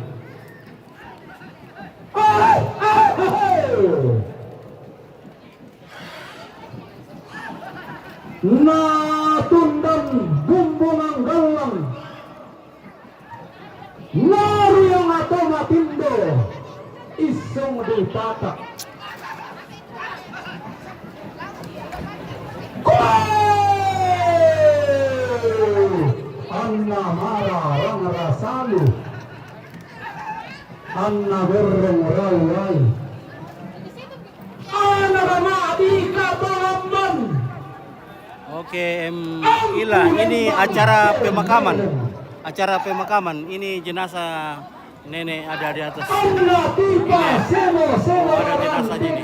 Natundang bumbong ang galang. Nari yang ato matindo. Isong di tatak. Anna mara rang rasalu, Anna bereng rawai, Anna rama adika balamban. Oke, Ila, ini acara pemakaman. Acara pemakaman. Ini jenazah nenek ada di atas. Ini ada jenazahnya ini.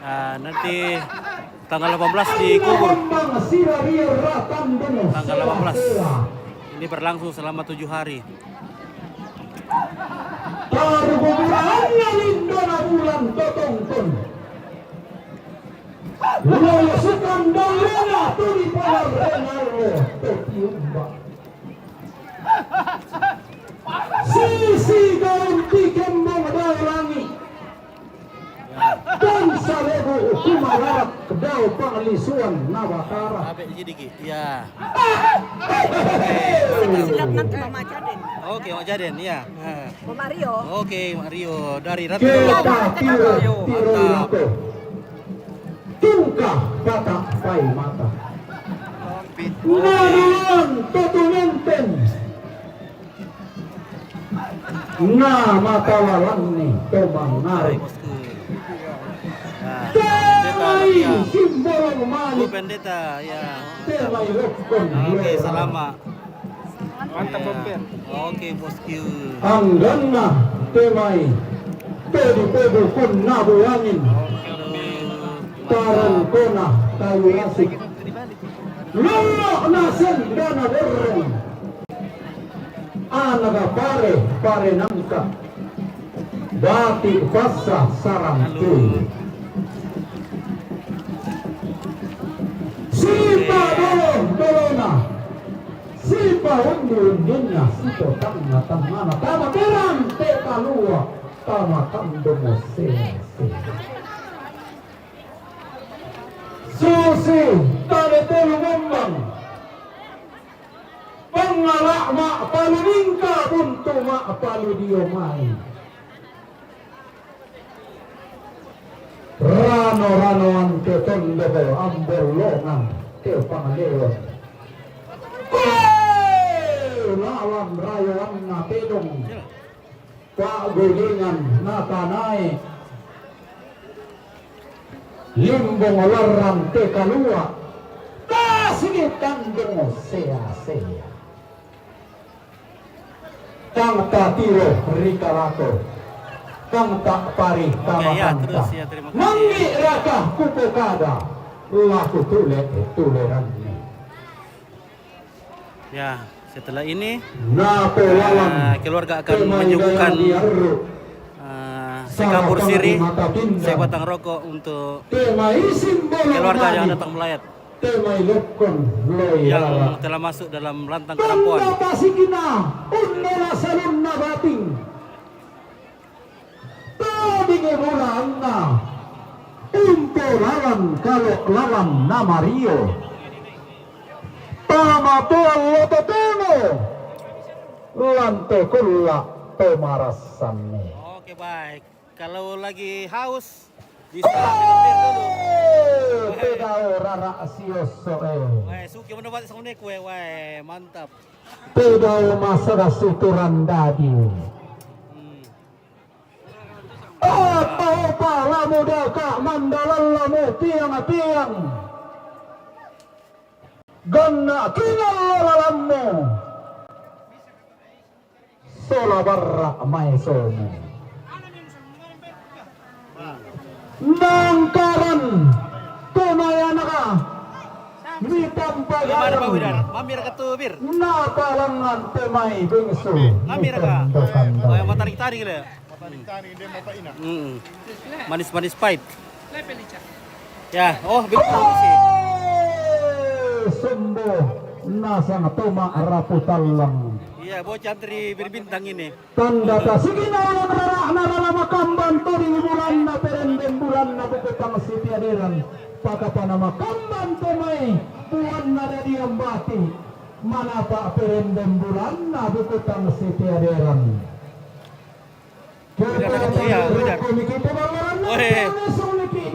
Nah, nanti tanggal 18 dikubur. Tanggal 18. Ini berlangsung selama 7 hari. Sisi ganti kembang dalangi dan salebu kumalarap daw panglisuan nawakara. Abe sedikit. Ya. Silap nanti Mama Jaden. Oke, Mak Jaden ya. Mama Mario. Oke, Mario dari Ratu. Kita tiro Mantap. rako. Tungka batak pai mata. Naruan totumenten. Na matawalan ni tomang narik. Bosku. Nah, pendeta ya. Simbol Bu malik. pendeta ya. Temai lokon. Oke, selamat. Mantap, Ya. Bomber. Oke, bosku. Angganna temai. Pedu kun nabu angin. Taran kona kayu asik. Lulok nasen dana bereng. Anaga pare nangka. Batik basah sarang cuy. Sipa dolona. Sipa undi-undinya. Sipa tangna. Tama terang teka lua. Tama kandomo se. Susi tade telu ngembang. Pengalak mak palu ningka buntu mak palu dio mai. Rano-ranoan ke tondoko ambor longan ke pangalewan. Lawan rayuan na pedong. Pak gulingan nata naik. Limbong larang ke kalua. Sige tandong sea. Kang tatiro rikarako. Kang tak pari Oke, ya, tamakanta. terus ya, terima kasih. Mangi raka kupukada. Laku tuleran. Ya, setelah ini Napo lalang. keluarga akan menyuguhkan sekabur siri, sebatang rokok untuk Temai simbol keluarga yang malik. datang melayat Temai lokon loy yang lara. telah masuk dalam rantang kerampuan. Tanda pasikina undela salun na bating. Tading bulan na umpo lawan kalau lawan na Mario. Tama to loto temo. Lante kulla pemarasannya. Oke, baik. Kalau lagi haus bisa minum bir dulu. Pedao rara sioso Wah, suki mendapat sama kue, wah, mantap. Pedao masara suturan dadi. Apa lamu daka mandalan lamu tiang. Gana kinal lamu. Sola barra maesomu. Nangkaran tumayan ka. Mitam Gimana Pak Widar? pagaran. Mampir ke tuh bir. Nakalangan temai bingsu. Mampir ka. Oh, yang mau tarik-tarik gitu ya? Tarik dia bapak ina. Manis-manis pahit. Ya, oh begitu sih. Sembuh nasang toma raputalang. Iya, bocah antri berbintang ini. Tanda tasigina orang narana makamban turing bulan na perendem bulan na bukutang sitiadiran. Pakapanama kamban temai buwan na radiam bati. Manapa perendem bulan na bukutang sitiadiran. Iya, benar.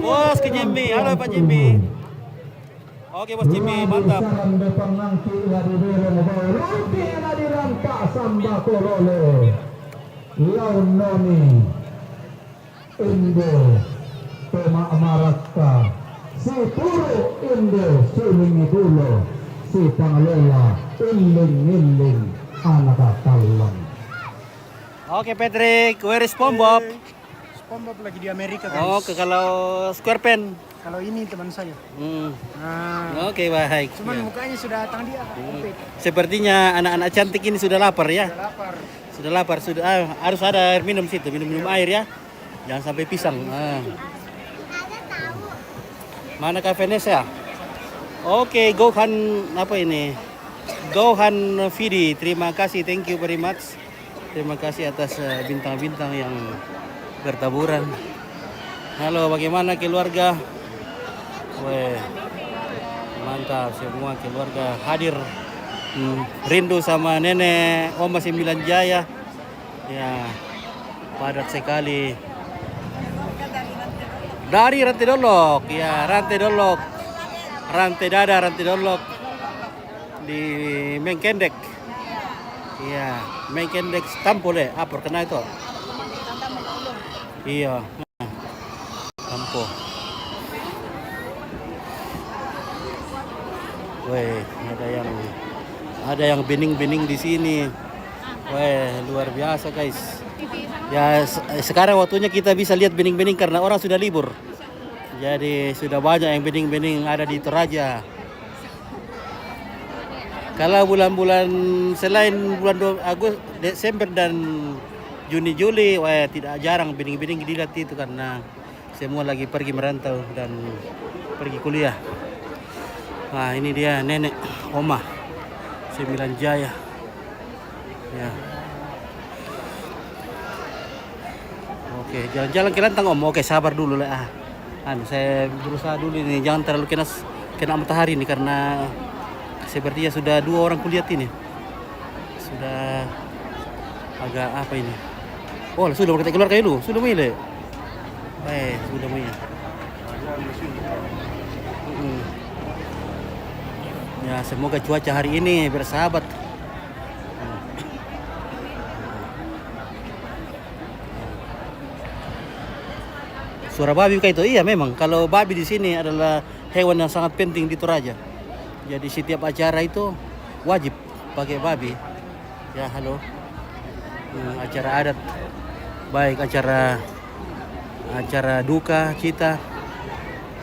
Bos ke Jimmy, halo Pak Jimmy. Oke Bos Jimmy, mantap. Indo Pema Amaraka si Puro Indo Sulingi Dulo si Pangalela Iling anak talang. Oke Patrick, where is SpongeBob? SpongeBob lagi di Amerika guys. Oke, kalau SquarePants. Kalau ini teman saya. Nah. Oke, baik. Cuman Ya. mukanya sudah datang dia. Sepertinya anak-anak cantik ini sudah lapar ya. Sudah lapar. Sudah lapar, sudah harus ada air minum situ, minum air ya. Jangan sampai pisang. Mana Cafe Nesa? Oke, Gohan apa ini? Gohan Vidi, terima kasih, thank you very much. Terima kasih atas bintang-bintang yang bertaburan. Halo, bagaimana keluarga? Weh, mantap semua keluarga hadir. Rindu sama nenek Oma Sembilan Jaya. Ya, padat sekali. Dari Rantai Dolok, ya Rantai Dolok, Rantai Dada, Rantai Dolok di Mengkendek. Iya, Mengkendek Tampol apa kena itu? Iya, Tampol. Weh, ada yang bening-bening di sini. Weh, luar biasa guys. Ya sekarang waktunya kita bisa lihat bening-bening karena orang sudah libur. Jadi sudah banyak yang bening-bening ada di Toraja. Kalau bulan-bulan selain bulan Agustus, Desember dan Juni Juli, wah tidak jarang bening-bening dilihat itu karena semua lagi pergi merantau dan pergi kuliah. Nah ini dia nenek Oma Sembilan Jaya. Ya. Oke, jalan-jalan ke Lantang Om. Oke, sabar dulu lah. Saya berusaha dulu ini jangan terlalu kena matahari nih karena sepertinya sudah 2 orang kuliah ini. Sudah agak apa ini? Oh, sudah berkata keluar kayak lu. Sudah mulai. Sudah mulai. Ya, semoga cuaca hari ini bersahabat. Suara babi kayak itu, iya memang. Kalau babi di sini adalah hewan yang sangat penting di Toraja. Jadi setiap acara itu wajib pakai babi. Ya halo, acara adat, baik acara duka cita,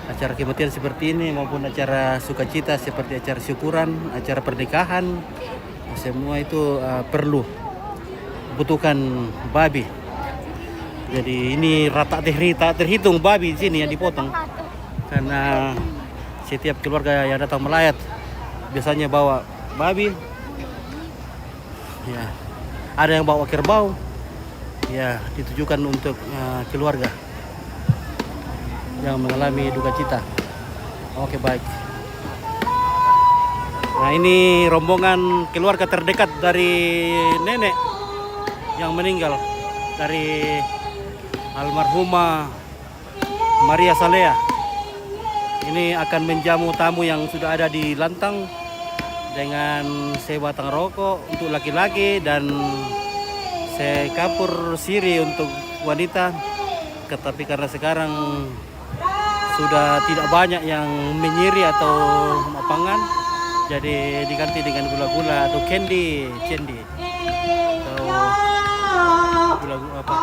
acara kematian seperti ini maupun acara sukacita seperti acara syukuran, acara pernikahan, semua itu perlu butuhkan babi. Jadi ini rata terhitung babi di sini yang dipotong karena setiap keluarga yang datang melayat biasanya bawa babi. Ya, ada yang bawa kerbau. Ya, ditujukan untuk keluarga yang mengalami duka cita. Oke baik. Nah ini rombongan keluarga terdekat dari nenek yang meninggal dari almarhumah Maria Salea. Ini akan menjamu tamu yang sudah ada di Lantang dengan sebatang rokok untuk laki-laki dan sekapur siri untuk wanita. Tetapi karena sekarang sudah tidak banyak yang menyiri atau mapangan, jadi diganti dengan gula-gula atau candy atau gula-gula apa?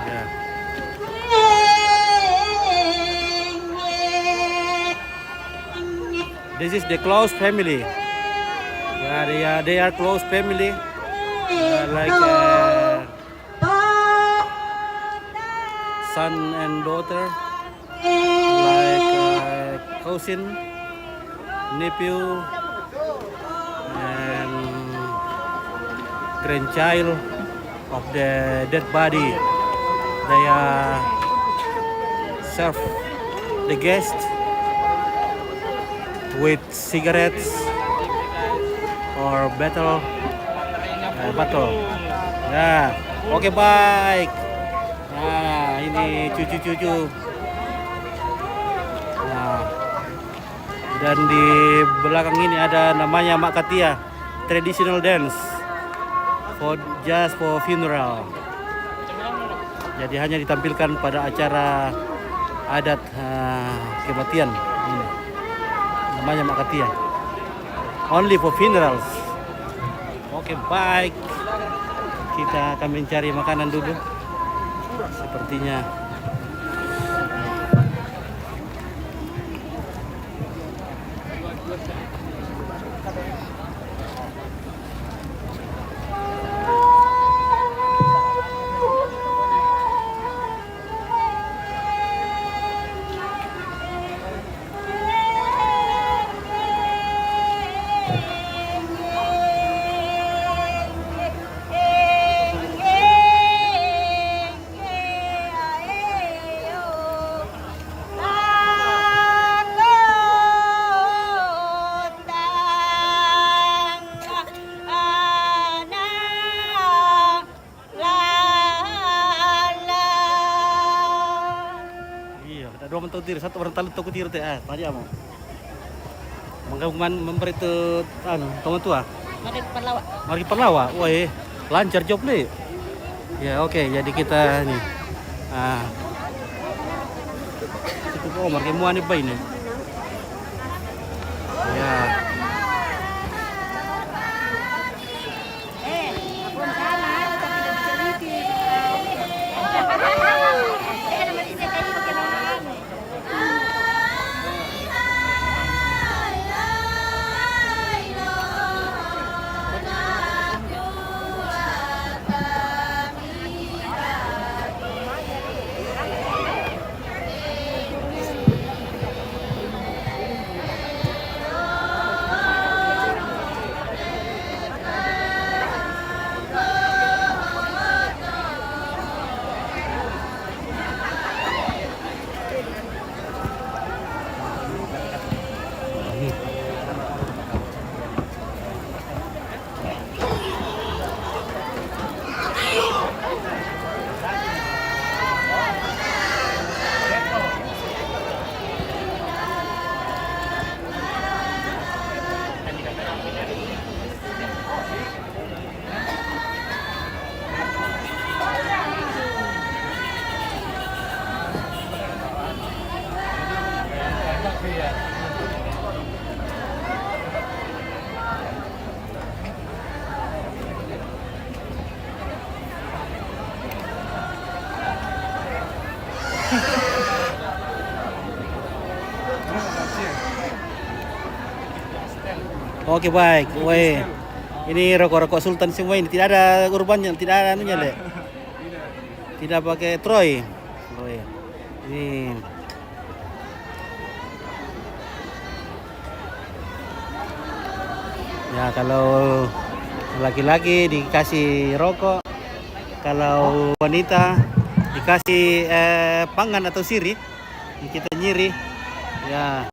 Ya. This is the close family. Yeah, they are close family. Like son and daughter, like cousin, nephew, and grandchild of the dead body. They serve the guest with cigarettes or bottle. Ya, oke baik. Nah, ini cucu-cucu. Nah, dan di belakang ini ada namanya Makale, traditional dance just for funeral. Jadi hanya ditampilkan pada acara adat kematian. Ini. Namanya Makale. Only for funerals. Oke, baik. Kita akan mencari makanan dulu. Sepertinya tahu tir satu orang tahu tahu tir teh tadi amo. Menggabungkan memberi itu teman tua. Mari perlawa. Wah, lancar job nih. Ya oke, jadi kita nih. Itu mari muan iba ini. Ya. Oke baik, woi. Ini rokok-rokok Sultan semua ini, tidak ada urbannya, tidak ada anunya le. Tidak pakai Troy. Woi. Ini. Ya kalau laki-laki dikasih rokok, kalau wanita dikasih pangan atau sirih, kita nyiri. Ya.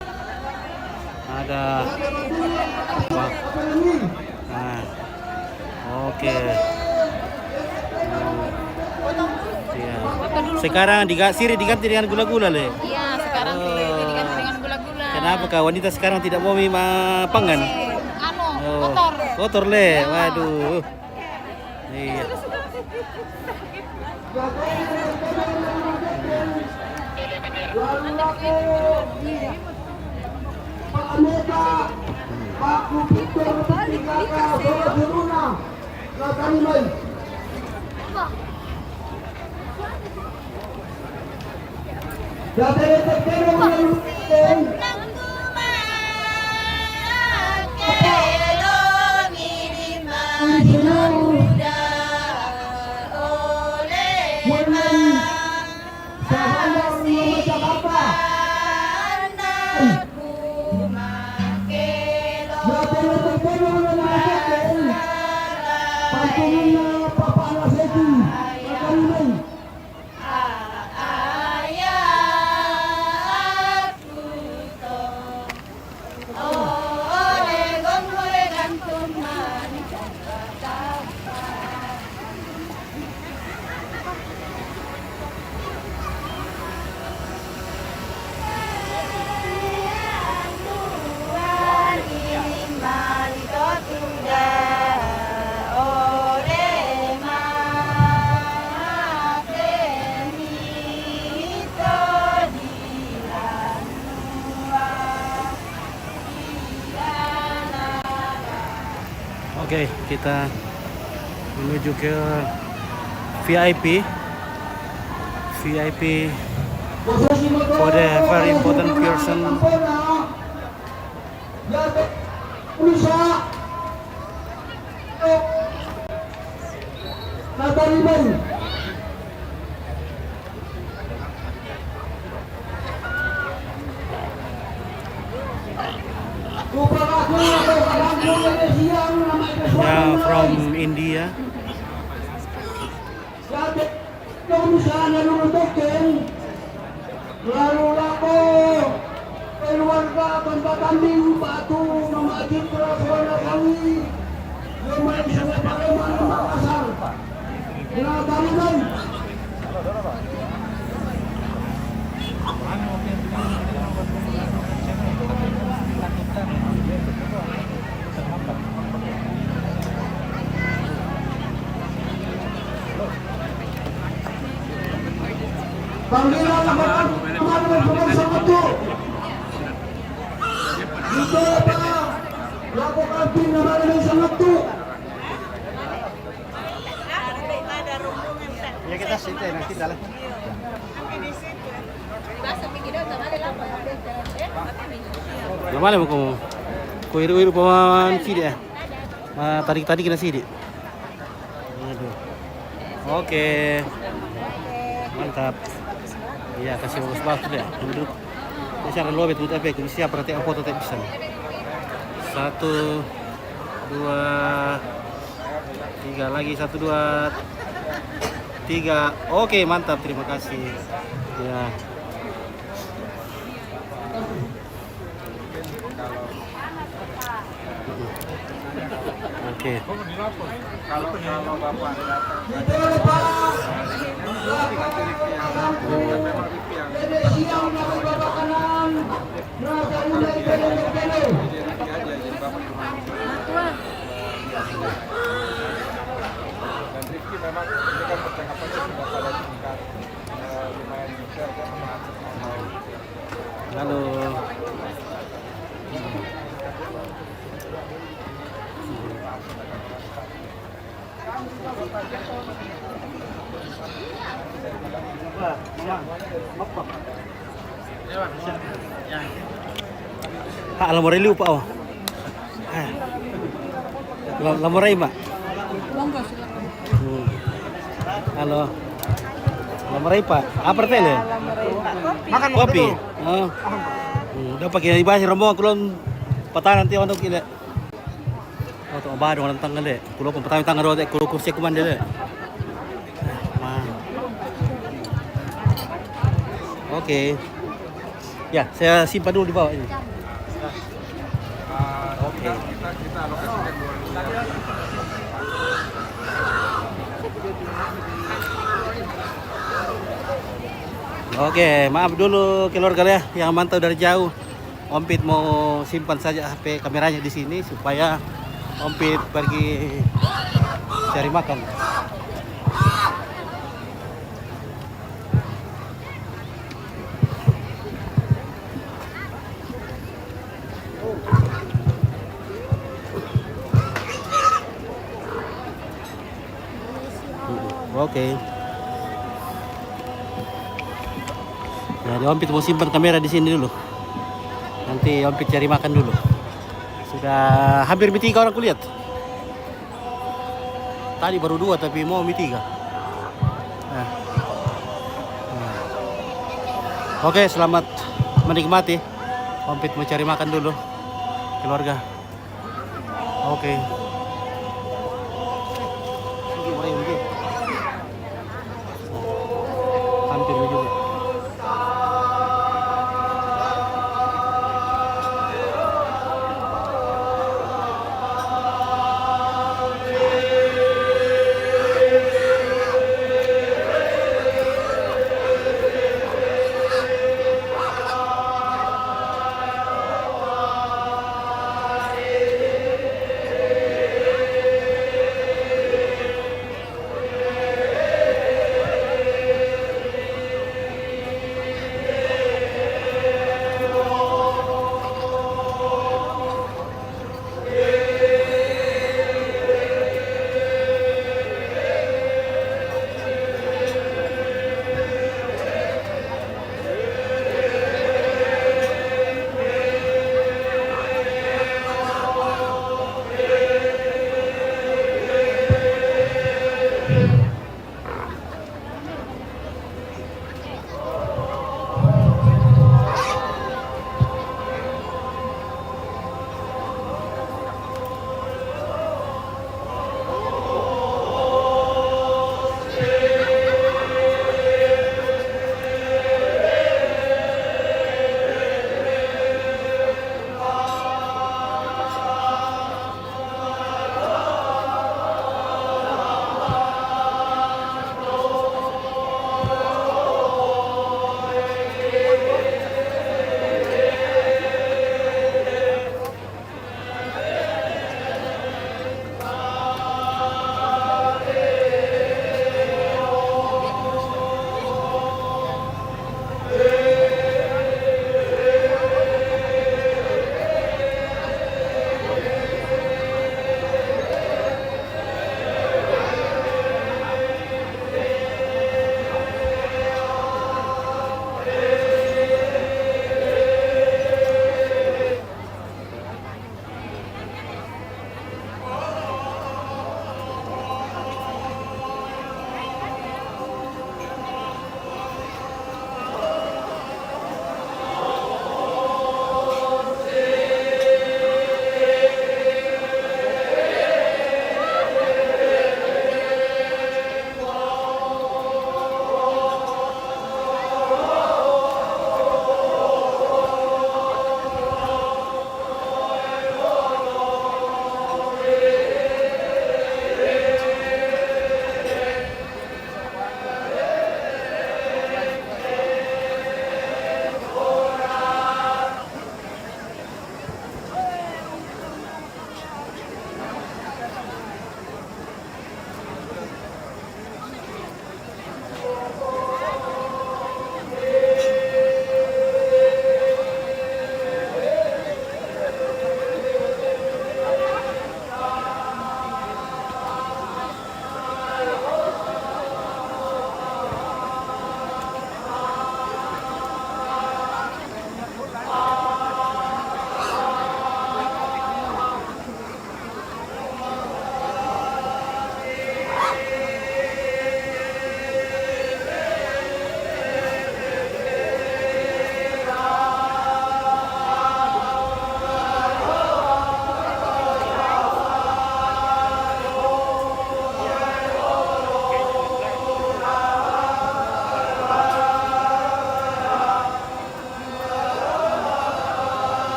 Ada oke. Ya. Sekarang sirih diganti dengan gula-gula le. Iya, sekarang diganti dengan gula-gula. Kenapa kak wanita sekarang tidak mau pangan? Kotor. Kotor le. Waduh. Iya. Oke, kita menuju ke VIP for the very important person. Yeah, from India. Lalu lako keluarga Pemakaman Batu Nomajid Kerasuana Kami Lumayan Sungai Paleman Makassar. Nah, Lakukan pindahan dari sangat tuh. Ya kita situ nanti dalam. Gimana mau kamu? Kuiru-iru paman sidik ya? Tadi kena sidik. Aduh. Oke. Mantap. Iya kasih bagus sudah. Duduk. Saya lobet untuk apa? Bisa berarti foto tak bisa. 1, 2, 3 lagi 1, 2, 3. Oke mantap, terima kasih. Ya. Oke. Kalau bapak dan Rifki memang ini kan percakapannya sudah pada tingkat lumayan juga kan Halo. Alamorai lupa oh. Lamorai Mbak. Halo. Lamorai Pak. Apa tele? Makan kopi. Oh. Udah pakai ibas rombongan kulon patahan nanti ono kile. Oh tuh obado orang tanggal deh. Kulo pun pertama tanggal deh. Kulo kursi kuman deh. Oke. Ya, saya simpan dulu di bawah ini. Oke. kita alokasikan 2 miliar. Oke, maaf dulu keluarga ya yang mantau dari jauh. Om Pit mau simpan saja HP kameranya di sini supaya Om Pit pergi cari makan. Oke. Jadi Om Pit mau simpan kamera di sini dulu. Nanti Om Pit cari makan dulu. Sudah hampir 3 orang kulihat. Tadi baru 2 tapi mau 3. Nah. Oke, selamat menikmati. Om Pit mau cari makan dulu. Keluarga. Oke. Hampir juga.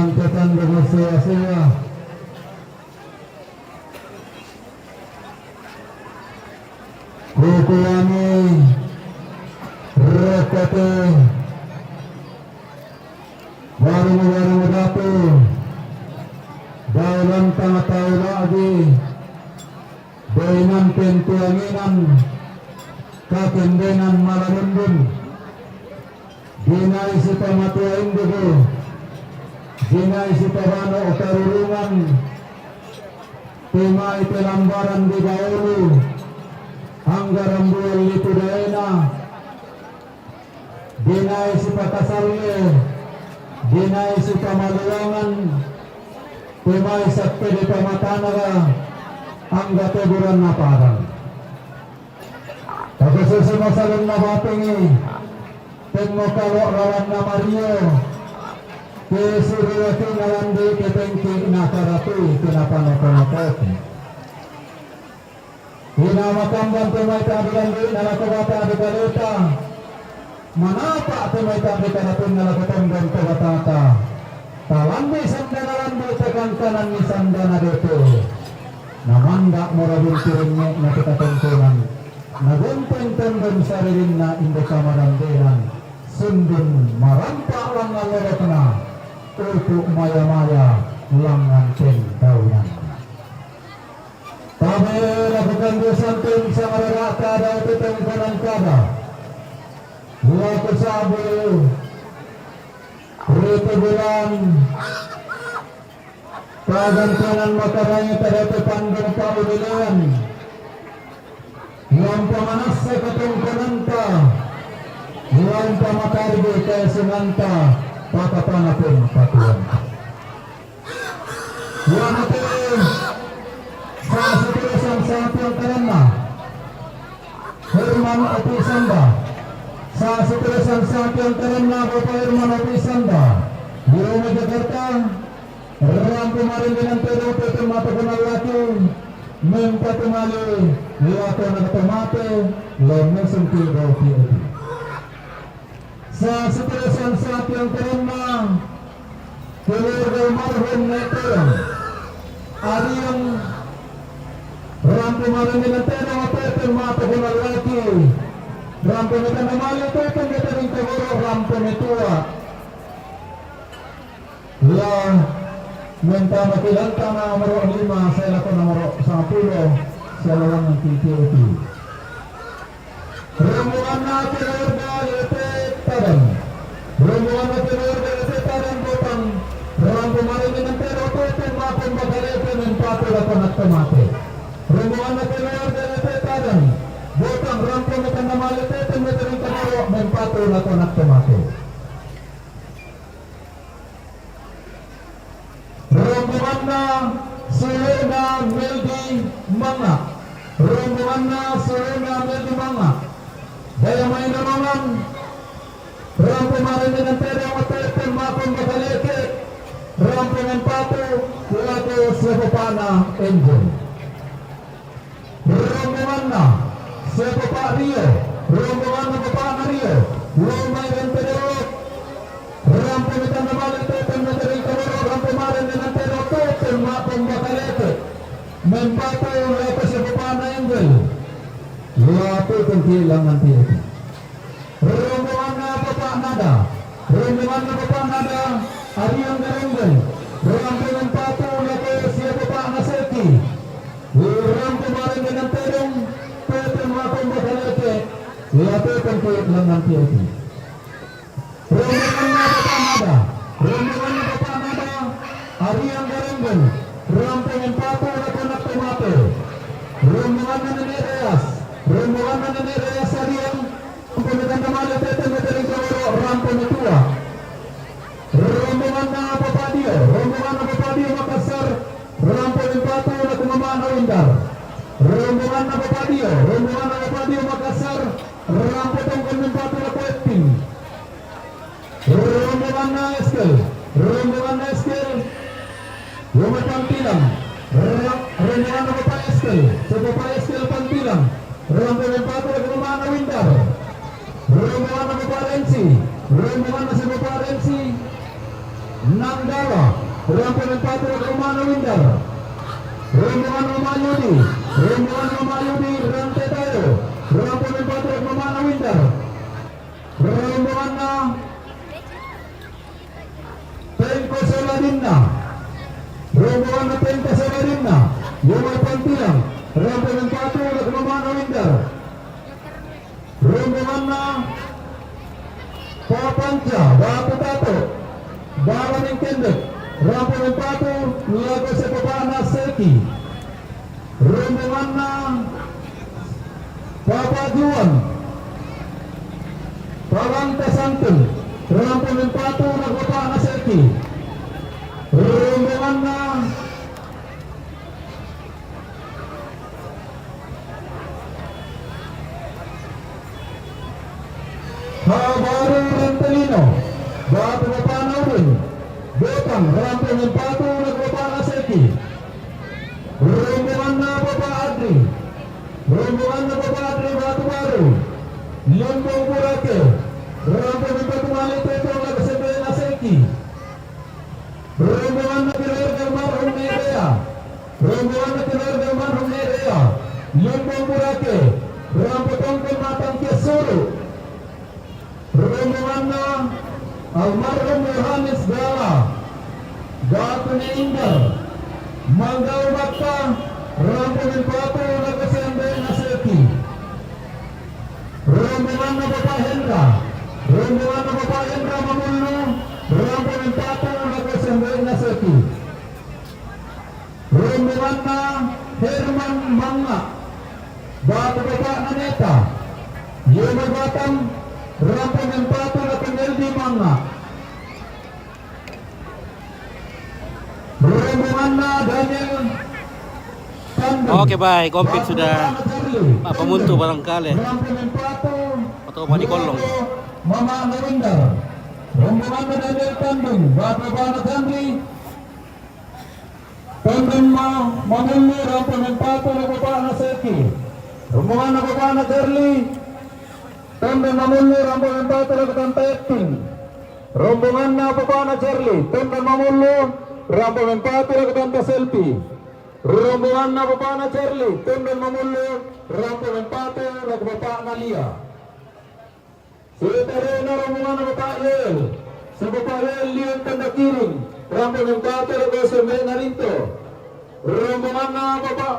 Rangkaian dengan sia-sia. Kukuani rekete warung-warung dapur dalam tengah tahu lagi dengan pintu anginan kakendengan malalundun dinai si pamatua indigo dinai si pabano utarurungan timai pelambaran di gaulu angga Rambu itu daena dinai si pakasalnya dinai si pamaluangan timai sakti di pamatanaga angga teguran na parang pagkasusi masalong na batingi tengmo kalok rawan na Mario kesuriwati nalandi ketengki nakaratu kinapanokonokot Hinamakambang tumay tabigan din nalakabata abigalita manapa tumay tabigan natin nalakatambang tabatata talandi sanda nalandi tekan kanan ni sanda na dito namanda morabin tiringnya na kita tongkonan nagumpeng tendon saririn na indika maramdenan sundun marampa lang alorot na upo maya-maya langan tendaunan kami lakukan dosantin sa mararata daw itong kanang kada. Buwa ko sabi, rito bulan, kagantanan makaranya tadato pandang paulilan. Huwag pamanas sa katungkanan ka, huwag pamakargo kaya sinanta, patapanapin patuan. Huwag natin, sa situasyon sa ating karana Herman Opisanda sa situasyon sa ating karana Bapak Herman Opisanda di Rumah Jakarta Rambu maring dengan terdapat Pemakaman Almh mempatumali liwako ng tomate lomeng sungkil roti itu sa situasyon sa ating karana keluarga marhum Nenek Ariang Rambu maring dengan terdapat Pemakaman Almh Rambu dengan namali itu kita ring tegoro Rambu metua la minta makilanta na nomor 5 saya lakukan nomor 10 saya lalang ng TTOT Rombongan na keluarga Letek Tadan Rombongan na keluarga Letek Tadan Botang Rambu maring dengan terdapat Pemakaman Makale Pemempatu lakukan at tomate Rombongan na keluarga Letek Tadan Botang Rambu mekan namali Letek Metering Kamaro Mempatu lakukan at tomate Rombongan na Salea Randabunga Rombongan na Salea Randabunga daya may namangan Rambu maring dengan terdapat Pemakaman Makale Rambu Mempatu lakukan siapa pana engine Rombongan na siapa Pak Rio Rombongan na Bapak Rio Lomay dan Pedorot Rambu mekan namali Letek Metering Kamaro Rambu maring dengan terdapat Pemakaman Makale Mempatu lakukan siapa pana engine luapu kehilangan diri Rombongan na Bapak Nada Rombongan na Bapak Nada Ariang Garenggen Rambu Mempatu lakukan siapa Pak Naseki Rambu maring dengan terong Pemakaman Makale luapu kehilangan diri Rombongan na Bapak Nada Rombongan na Bapak Nada Ariang Garenggen Rambu Mempatu lakukan at tomate Rombongan na Nenek Reyes Rombongan na Nenek Reyes Ariang Pemakaman namali Letek Metering Kamaro Rambu metua Rombongan na Bapak Dio Rombongan na Bapak Dio Makassar Rambu Mempatu lakukan Mamana Windar Rombongan na Bapak Dio Rombongan na Bapak Dio Makassar Rambu Tongkonan Mempatu lakukan Epting Rombongan na Eskel Rombongan na Eskel Rumah Pantilang Rombongan na Bapak Eskel sa Bapak Eskel Pantilang Rambu Mempatu lakukan Mamana Windar Rombongan na Bapak Rensi Rombongan na si Bapak Rensi Nanggawa Rangkaian 4 Romano Winter. Rombongan Romayudi, rombongan Romayudi rantai tayo. Rangkaian 4 Romano Winter. Rombongan na Pengko Saladinna. Rombongan na Pengko Saladinna. Yumay Pantilang. Rangkaian 4 Romano Winter. Rombongan na Papanca, Batu Tato, Baran yang Kendek. Rangkaian 4 lagu sepapana Seki. Rombongan na Papa Juan, Pawangka Santun. Rangkaian 4 lagu sepapana Seki. Rombongan na Habaru Rantelino, Batu Bapana Udin. Botang Rangkaian 4 lagu sepapana Seki. Rombongan na Bapak Adri. Rombongan na Bapak Adri Batu Baru. Lombong Burake. Rangkaian 4 Mali Tetong lagu sepapana Seki. Rombongan na keluarga marhum Nerea. Rombongan na keluarga marhum Nerea. Lombong Burake. Rambu Tongkol Matang Kesuru. Rombongan na almarhum Yohanes Gala. Batu Inggar. Manggaw Bakta. Rangkaian 4 lagu sepapana Seki. Rombongan na Bapak Hendra. Rombongan na Bapak Hendra Mamulu. Rangkaian 4 lagu sepapana Seki. Rombongan na Herman Manga. Batu Bapak Naneta. Yuma Batang. Rangkaian 4 lagu Neldi Manga. Rombongan na Daniel Kandung. Oke baik, komplit sudah Pak Pemuntu barangkali Rangkaian 4 atau mau dikolong. Mama Nawindar. Rombongan na Daniel Kandung. Batu Bapak Sandri. Kandung Mamulu. Rangkaian 4 lagu Bapak Seki. Rombongan na Bapak Jerli. Tandang Mamulu. Rangkaian 4 lagu Tante Ekting. Rombongan na Bapak Jerli. Tandang Mamulu. Rangkaian 4 lagu Tante Selfie. Rombongan na Bapak Jerli. Tandang Mamulu. Rangkaian 4 lagu Bapak Nalia. Sementara na rombongan na Bapak Yel. Sa Bapak Yel Lian Tanda Kiring. Rangkaian 4 lagu Sembilan Rinto. Rombongan na Bapak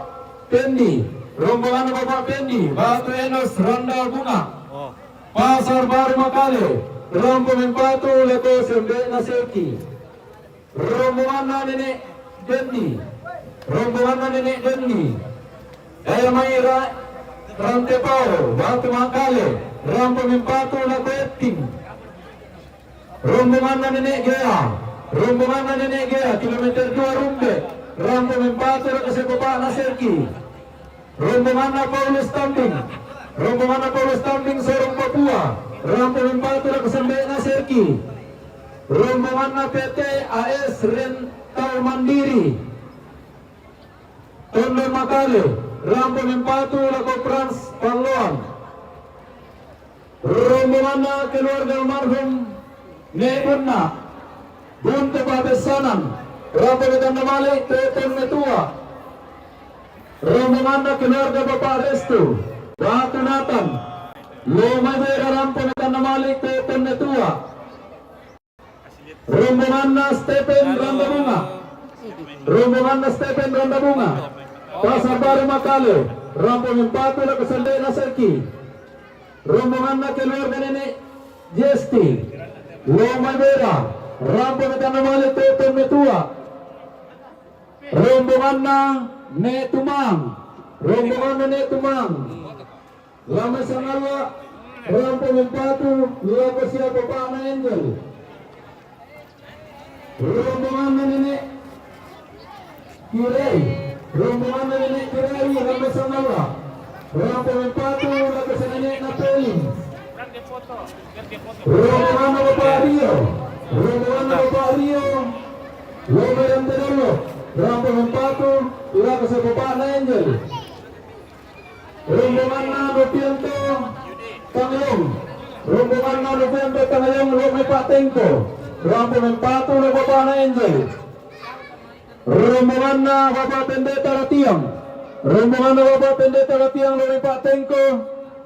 Pendi. Rombongan na Bapak Pendi. Batu Enos Randabunga. Oh, Pasar Baru Makale. Rangkaian 4 lagu Sembilan Seki. Rombongan na Nenek Dendi. Rombongan na Nenek Dendi. Elmaira Rantepao. Batu Makale. Rangkaian 4 lagu Ekting. Rombongan na Nenek Gea. Rombongan na Nenek Gea. Kilometer 2 Rumbe. Rangkaian 4 lagu sepapana Seki. Rombongan na Paulus Tambing. Rombongan na Paulus Tambing Sorong Papua. Rangkaian 4 lagu Sembilan Seki. Rombongan na PT AS Rental Mandiri. Tondor Makale. Rangkaian 4 lagu Frans Panloan. Rombongan na keluarga almarhum Nebunna. Bunte Babesanan. Rangkaian Malik Teton Metua. Rombongan na keluarga Bapak Restu. Batu Natan. Lomay Mera Rangkaian Malik Teton Metua. Rombongan na Stephen Randabunga. Rombongan na Stephen Randabunga. Pasar Baru Makale. Rangkaian 4 lagu Salea Seki. Rombongan na keluarga Nenek Jesti. Lomay Mera. Rangkaian Malik Teton Metua. Rombongan na Netumang. Rombongan na Netumang. Lama Sangawa. Rangkaian 4 lagu siapa Pak na Angel. Rombongan na Nenek Kirai. Rombongan na Nenek Kirai. Lama Sangawa. Rangkaian 4 lagu sa Nenek Napelin. Rombongan na Bapak Rio. Rombongan na Bapak Rio. Lomay Rantelolo. Rangkaian 4 lagu sa Bapak na Angel. Rombongan na Nopianto Tangayong. Rombongan na Nopianto Tangayong. Lomay Pak Tengko. Rangkaian 4 lagu Bapak na Angel. rombongan na Bapak Pendeta Ratiang, rombongan na Bapak Pendeta Ratiang lalu Pak Tengko,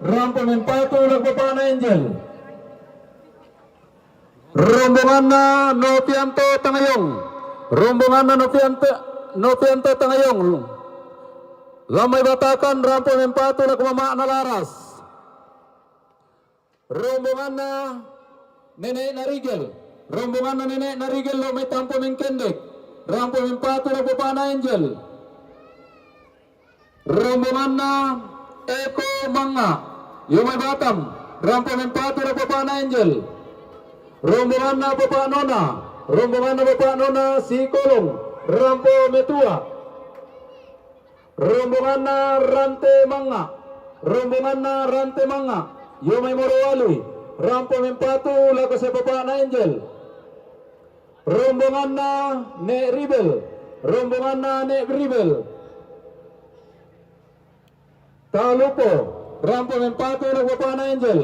rampung empatu lagu Bapak Angel, rombongan na Novianto Tangayong, rombongan na Novianto Tangayong, lamay batakan rampung empatu lagu Mama Nalaras, rombongan na Nenek Narigel, rombongan na Nenek Narigel lo may tampo ng kendek, rampung empatu lagu Bapak Angel, rombongan na Eko Manga, Yumay Batam, rampung empatu lagu Bapak Angel, rombongan na Bapak Nona, rombongan na Bapak Nona si Kolong, rampo Metua, rombongan na Rante Manga, rombongan na Rante Manga, Yumay Morowali, rampo empatu lagu sa Bapak Angel, rombongan na Nek Ribel, rombongan na Nek Ribel, Talupo, rampung empatu lagu Bapak Angel,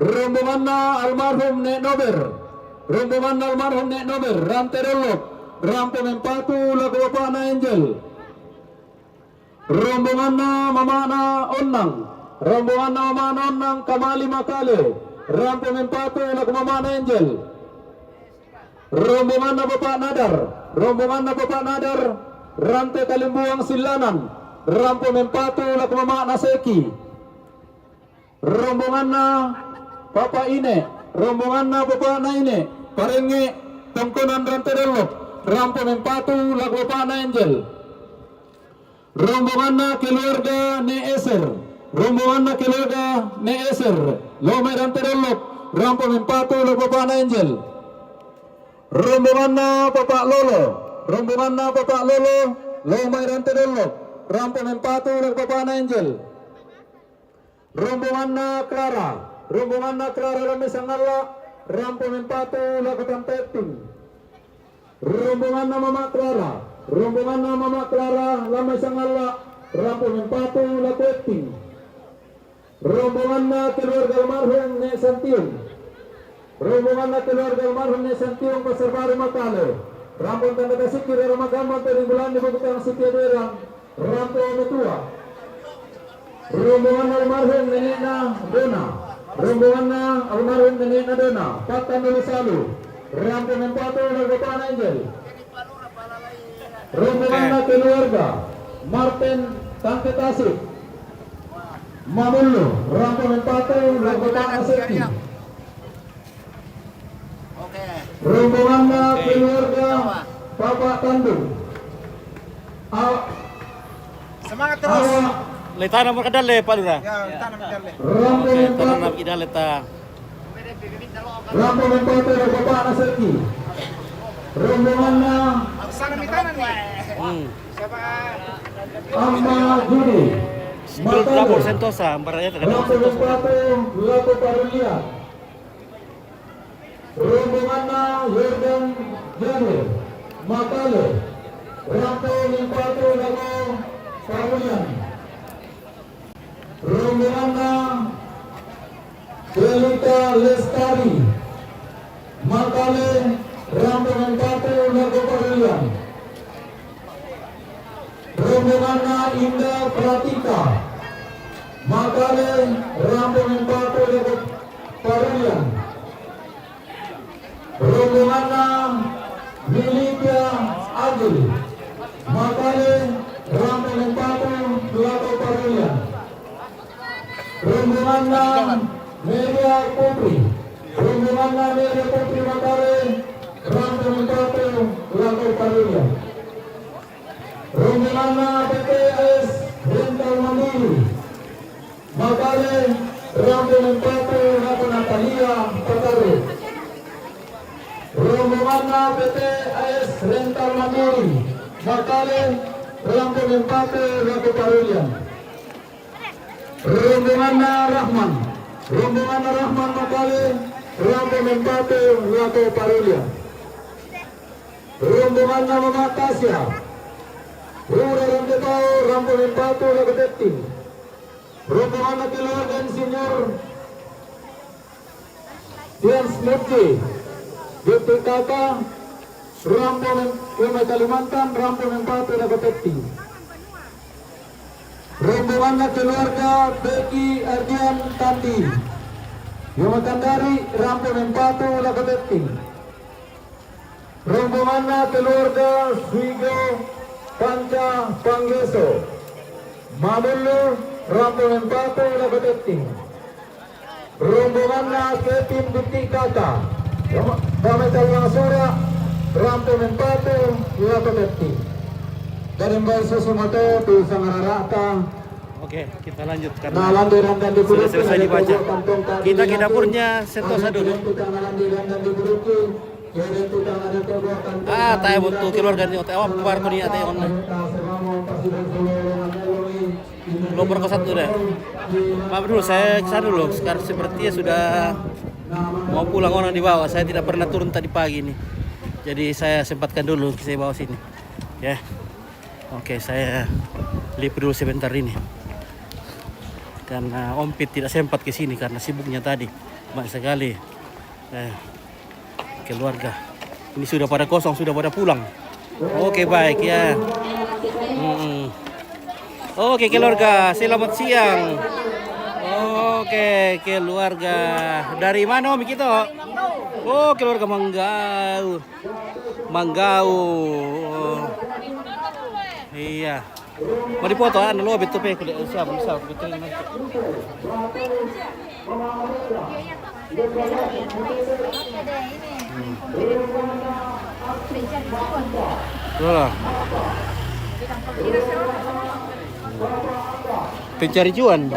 rombongan na almarhum Nek Nober, rombongan na almarhum Nek Nober, Rante Rolok, rampung empatu lagu Bapak Angel, rombongan na Mama na Onang, rombongan na Mama na Onang Kamali Makale, rampung empatu lagu Mama Angel, rombongan na Bapak Nadar, rombongan na Bapak Nadar, Rante Kalimbuang Silanan, rampung empatu lagu Mama Naseki, rombongan na Bapak Ine, rombongan na Bapak Naine, Parenge, Tongkonan Rante Delok, rampung empatu lagu Bapak Angel, rombongan na keluarga Neeser, rombongan na keluarga Neeser, Lomay Rante Delok, rampung empatu lagu Bapak Angel, rombongan na Bapak Lolo, rombongan na Bapak Lolo, Lomay Rante Delok, rampung empatu lagu Bapak Angel, rombongan na Clara, rombongan na Clara Lamay Sangala, rampung empatu lagu Tampeting, rombongan na Mama Clara, rombongan na Mama Clara Lamay Sangala, rampung empatu lagu Eting, rombongan na keluarga almarhum Nek Santiung, rombongan na keluarga almarhum Nek Santiung Pasar Baru Makale, rampung tanda kasih kira Ramagaman dari bulan di Bukitang Sitiaderang, rampung Metua, rombongan almarhum Nenek na Dona, rombongan na almarhum Nenek na Dona, Patan Nulisalu, rampung empatu lagu Bapak Angel, rombongan na keluarga Martin Tangke Tasik, Mamulu, rampung empatu lagu Bapak Aseki, rombongan na keluarga Bapak Tandung, Semangat terus. Leta nomor kedale Pak Lurah. Ya, tanam jalan. rampung Tanam empatu, kita leta. rampung empatu lagu Bapak Aseki, rombongan na Sana mitanan nih. Siapa? Amma Judi, Berapa Makale, Sentosa, barangnya terkadang rampung Sentosa. empatu lagu Parulia, rombongan na Yordan Jane, Makale, rampung empatu lagu Parulian, rombongan na Delita Lestari, Makale, rampung empatu lagu Parulian, rombongan na Indah Pratika, Makale, rampung empatu lagu Parulian, rombongan na Milikia Agil, Makale, rampung empatu lagu Parulian, rombongan na Meria Putri, rombongan na Meria Putri Makale, rampung empatu lagu Parulian, rombongan na PTS Rental Mandiri, Makale, rampung empatu lagu Natalia Pataru, rombongan na PTS Rental Mandiri, Makale, rampung empatu lagu Parulian, rombongan na Rahman, rombongan na Rahman Makale, rampung empatu lagu Parulian, rombongan na Mama Tasya, Rura Randetao, rampung empatu lagu Teting, rombongan na keluarga Insinyur Dian Smurti, GPKK, Rambu Kalimantan, Rambu Mempatu Nakapeti. Rombongannya keluarga Beki Ariang Tanti. Yomakandari Rambu Mempatu Nakapeti. Rombongannya keluarga Swigo Panca Panggeso. Mamulu Rambu Mempatu Nakapeti. Rombongannya ke tim Bukti Kata. Damai Talwang Surya Rampu Mempatu Nakapeti. Dari Mbak Susumoto di Sangararata. Oke, kita lanjut Nah, karena landiran dan sudah selesai dibaca. Kita ke dapurnya Sentosa dulu. Tayo untuk keluarga ni otak awak par ko ni ate online. Nomor ke satu deh. Maaf dulu, saya kesana dulu. Sekarang sepertinya sudah mau pulang orang di bawah. Saya tidak pernah turun tadi pagi nih. Jadi saya sempatkan dulu saya bawa sini. Ya. Oke, saya liput dulu sebentar ini. Karena Om Pit tidak sempat ke sini karena sibuknya tadi. Banyak sekali keluarga. Ini sudah pada kosong, sudah pada pulang. Oke, baik ya. Oke, keluarga, selamat siang. Oke, keluarga dari mana Om kita? Oh, keluarga Manggau. Manggau. Iya. Mau dipoto lo betul pe siapa bisa betul nanti. Loh. Pencari cuan.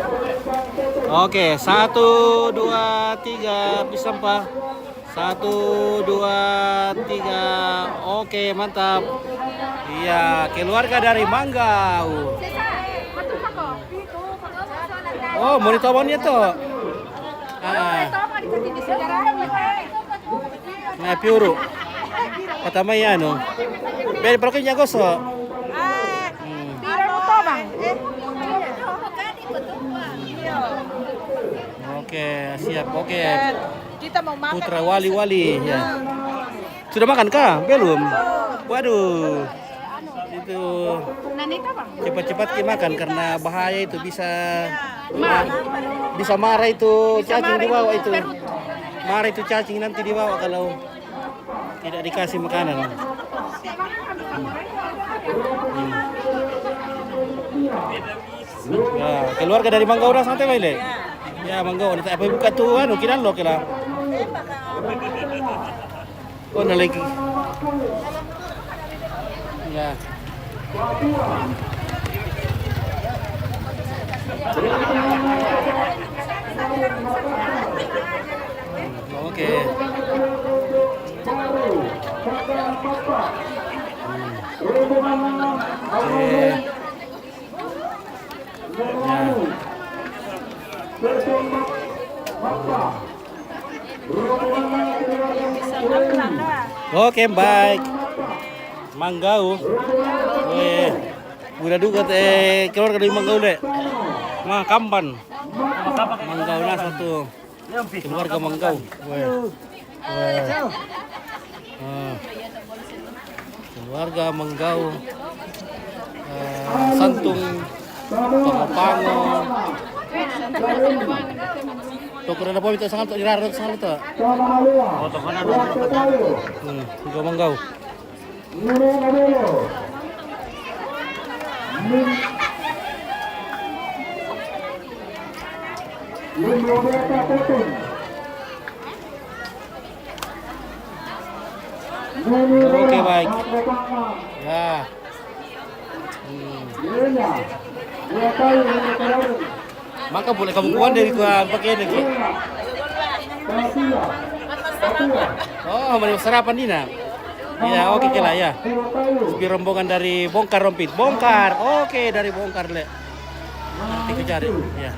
Oke, 1, 2, 3 bisa Pak. 1, 2, 3. Oke, mantap. Iya, keluarga dari Manggau. Oh, mau ditawonnya tuh. Nah, piuru. Kata Maya no. Beri peroknya gosok. Oke, siap. Oke. Kita mau makan. Putra wali-wali ya. Sudah makan kah? Belum. Waduh. Itu cepat-cepat makan karena bahaya itu bisa marah itu cacing dibawa itu. Marah itu cacing nanti dibawa kalau tidak dikasih makanan. Ya, keluarga dari Manggau udah santai baile. Ya, Manggau ada apa buka tuh anu kiran lo kira. Oh, nah lagi. Ya. Oke. Oke, baik. Manggau. Weh. Udah duga keluarga dari Manggau deh. Mah kampan. Manggau lah satu. Keluarga Manggau. Weh. Keluarga Manggau. Santung. Pango. Tongkonan apa itu sangat dirarut sangat itu. Oh, Tongkonan. Juga Manggau. Oke, baik. Ya. Maka boleh kamu kuat dari tuan pakai lagi. Oh, mau sarapan Dina. Ya, oke lah ya. Sepi rombongan dari bongkar rompit. Bongkar. Oke, dari bongkar le. Nanti kita cari. Ya.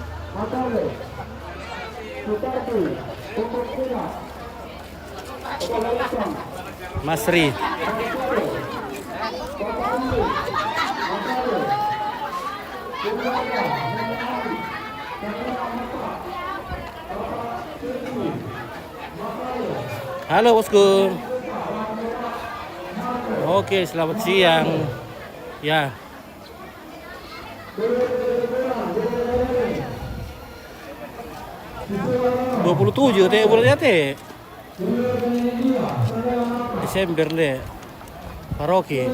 Mas Ri. Halo bosku. Oke, selamat siang. Ya. (27) teh bulannya teh. Desember deh. Paroki.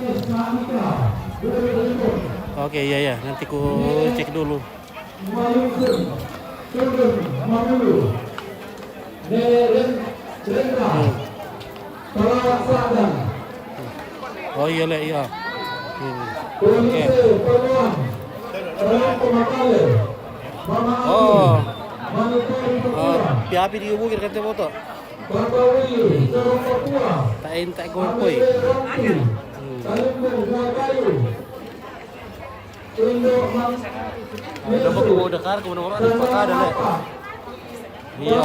Oke, iya ya, nanti ku cek dulu. Oh iya le, iya. Oke. Oh. Api dihubungin kan foto. Tak gopoy. Dapat ku dekar ke nomor ada pakada le. Iya.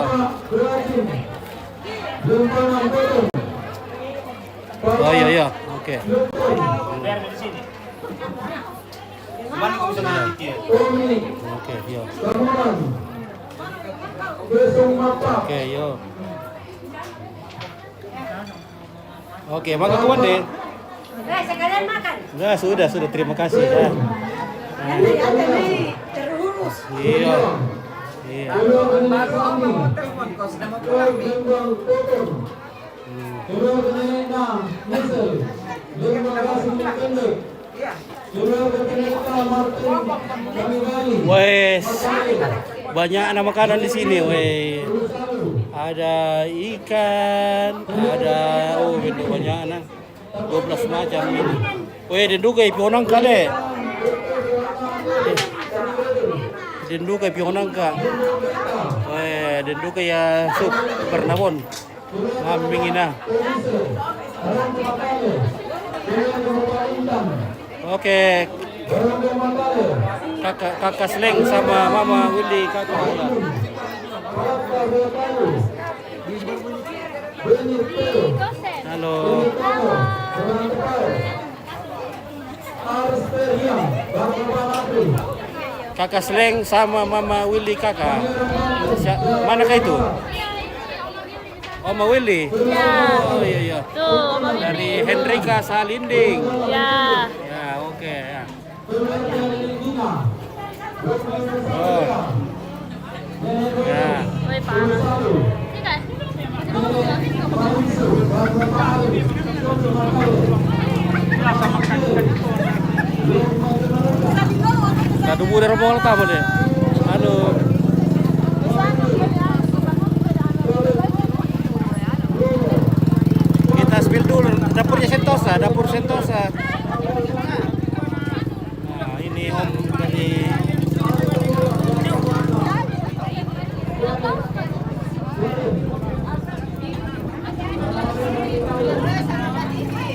Oh iya. Oke. Oke, iya. Oke, yo. Oke, makan kawan deh. Sekalian makan. Enggak, sudah, terima kasih ya. Terurus. Iya. Baru apa mau telepon kos nama kami. Wes, banyak anak makanan di sini, weh. Ada ikan, ada banyak anak. 12 macam ini. Weh, denduga ipionang kale. Denduga ipionang ka. Weh, denduga ya sup pernabon. Ngambing ina. Oke. Kakak Sleng sama Mama Willy kakak. Halo. Kakak Sleng sama Mama Willy kakak. Manakah itu? Oh, Mama Willy? Ya. Oh iya. Tuh, Mama Willy. Dari Hendrika Salinding. Ya. Ya, oke ya. Oh. Ya. Woi, parah. Kado muda rombongan tamu deh. Halo. Kita spill dulu dapur Sentosa. Nah, ini Om dari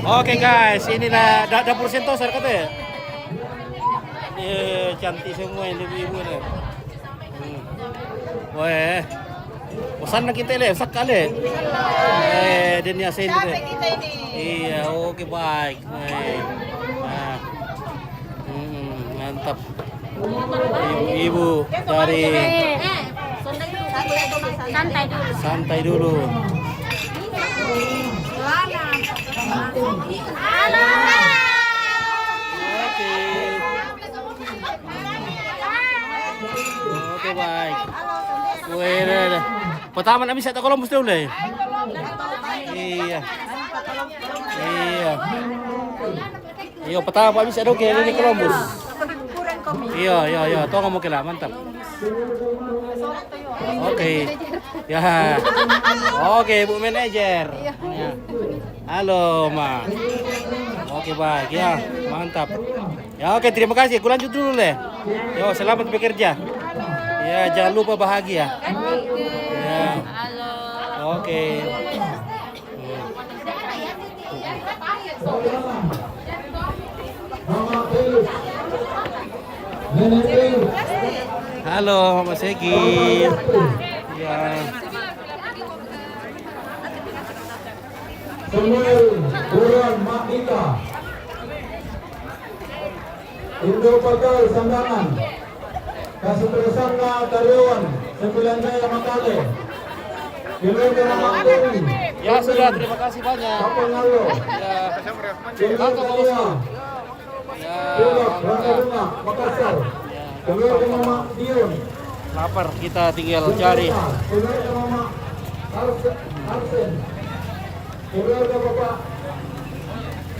Oke guys, inilah dapur Sentosa katanya. Cantik semua ini ibu-ibu nih. Weh, bosan na kita le, sakale. Din ya sen Capek kita ini. Iya, oke baik. Nah. Mantap. Ibu-ibu dari santai dulu. Oke baik. Weh, pertama namin sa Columbus dulu le. Iya. Iya, pertama kami sa doke ini Columbus. Iya, to ngomong kila, mantap. Oke. Ya. Oke, Bu Manajer. Ya. Halo, Ma. Oke, baik ya. Mantap. Ya, oke, terima kasih. Aku lanjut dulu, Le. Yo, selamat bekerja. Ya, jangan lupa bahagia. Ya. Halo. Oke. Halo, Mama Segi. Ya. Buruan Makika Indo Pakal Sandangan Kasutresana Karyawan Sembilan Jaya Makale Kilometer Rambu Ya sudah, terima kasih banyak. Ya, mantap Pak Bosku. Ya, Randabunga, Makassar. Keluarga Mama Dion. lapar kita tinggal cari. Keluarga Mama Arsen. Keluarga Bapak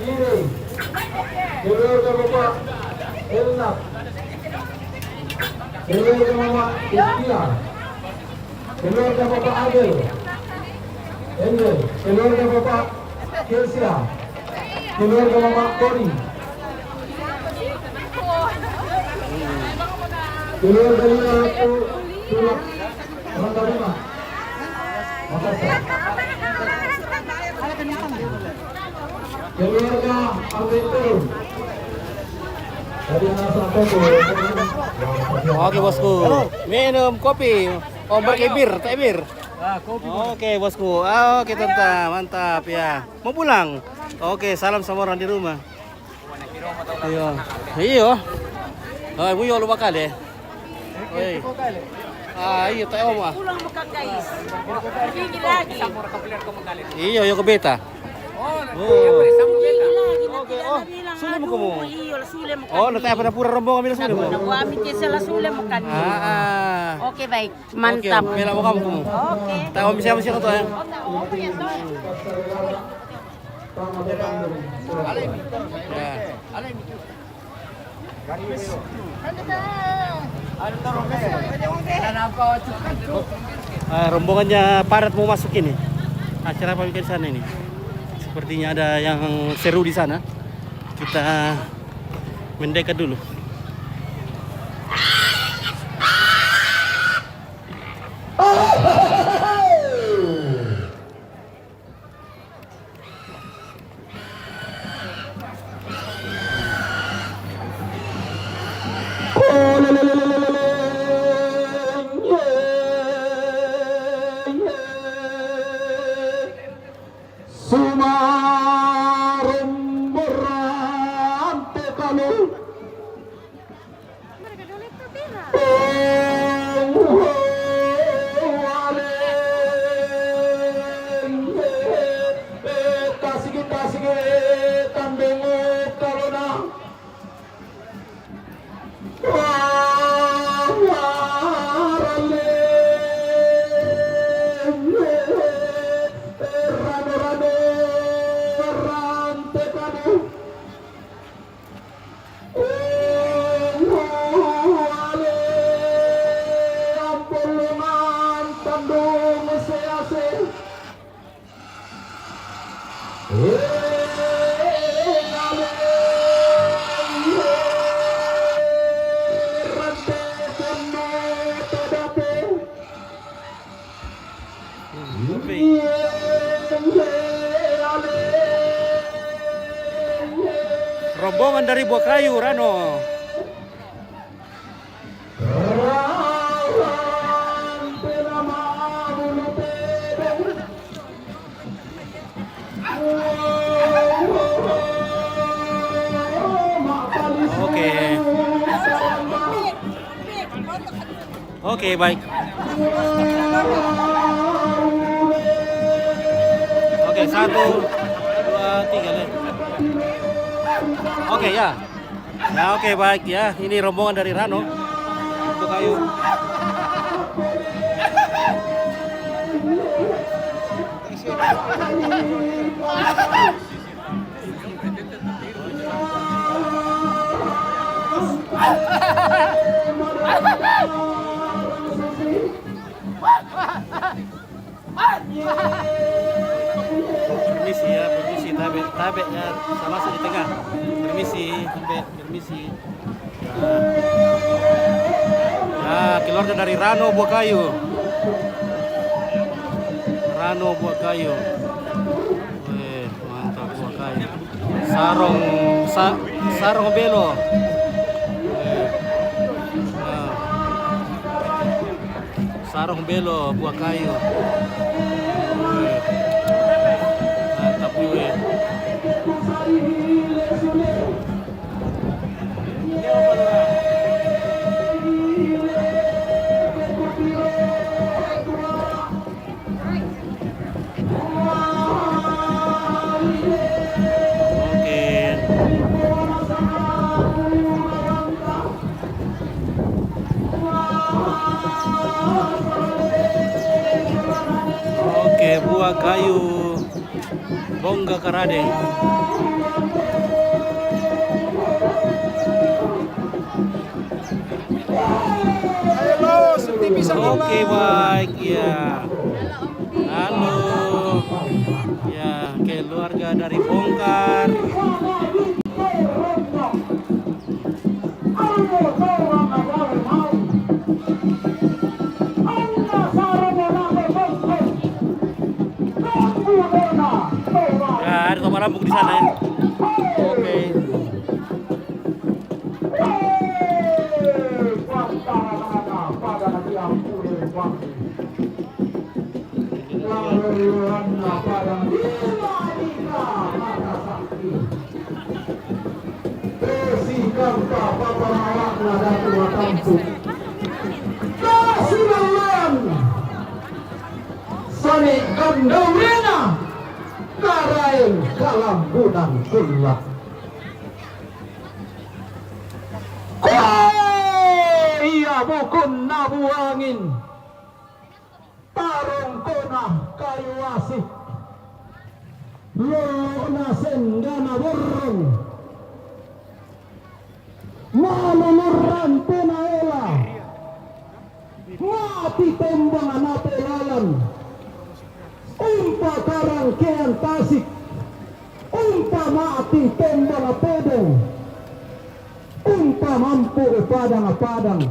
Ire. Keluarga Bapak Elnap. Keluarga Mama Istia. Keluarga Bapak Adel. Engel. Keluarga Bapak Kesia. Keluarga Mama Kori. Keluarga Lina Tulak Randabunga, Makassar. Keluarga Almh. Tadi anak sampai Oke bosku, minum kopi. Oh pakai bir, teh bir. Oke bosku, oke tante, mantap ya. Mau pulang? Oke, salam sama orang di rumah. Iya, iya. Ah, ibu yo lupa kali. Oi. Ah, iya teh om ah. Pulang muka guys. Gigi lagi. Iya, yo ke beta. Gigi lagi. Oke, oh, sulit mo kamu. Iyo, sulit mo Oh, natay pa na pura rombong kami na sulit mo. Nakuha kami sila sulit mo kanina. Ah. Okay, baik. Mantap. Okay, pila mo kamu kamu. Okay. Tahu siapa siapa tuh ya? Ya. Rombongannya padat mau masuk ini. Acara apa di sana ini? Sepertinya ada yang seru di sana. Kita mendekat dulu. Rombongan dari Buakayu, Rano. Oke. Oke, baik. Oke, 1, 2, 3 deh. Oke ya. Ya oke baik ya. Ini rombongan dari Rano. Buakayu. Permisi ya, permisi tabe ya, sama masuk di tengah. Permisi, permisi. Nah, keluarga dari Rano Buakayu. Rano Buakayu. Mantap Buakayu. Sarong belo. Sarong belo Buakayu. Mantap juga. Oke, buah kayu bongga karadeng. Halo, sunti pisang Oke, baik ya. Halo. Ya, keluarga dari Bongkar. Ya, ada tombak Rambu di sana ya. Oke. Sani Gandawina Karain Kalambunan Kulak iya bukun nabuangin tarong kona kayu asik lona senggana burung maluluran penaela mati tembangan apelalan umpa karangkean tasik umpa mati tembang pedong umpa mampu padang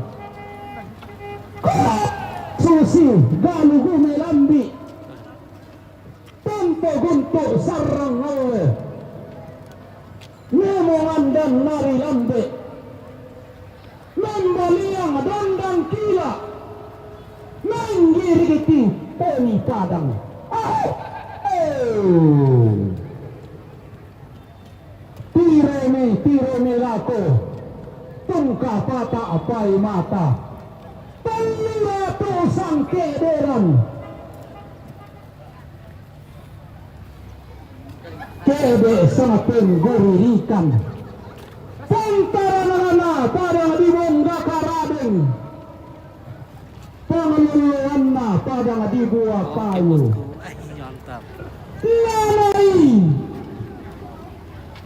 susi galu gumelambi tanpa guntuk sarang ngole nemongan dan nari lambe membaliang dandang kila menggiriti peni padang tireme lako tungka pata apai mata penirato sang kederan kede sama pengguririkan pantaranana pada dibongga karadeng pengeluluanna pada dibuat kayu Mantap. lalai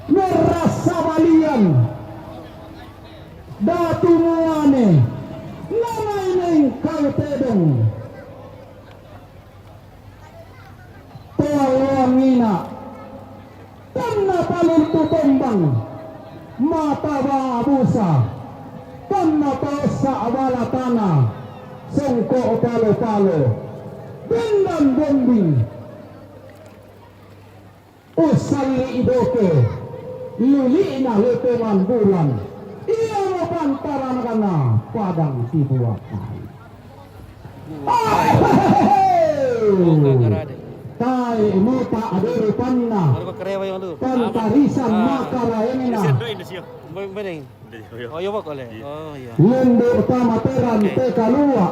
merasa balian datu muane lalai neng kayu tedong tawangina tanna paluntu tombang mata babusa tanna pausa abala tanah songko palo-palo bendang bombing usali idoke luli na lepengan bulan iya mo pantaran kana padang tibuakan Bongga karadeng. tai mota adere panna Baru kerewa yang lu. pantarisan makarayana Bening. Oh, iya Pak oleh. Oh, iya. lendo utama teran te kalua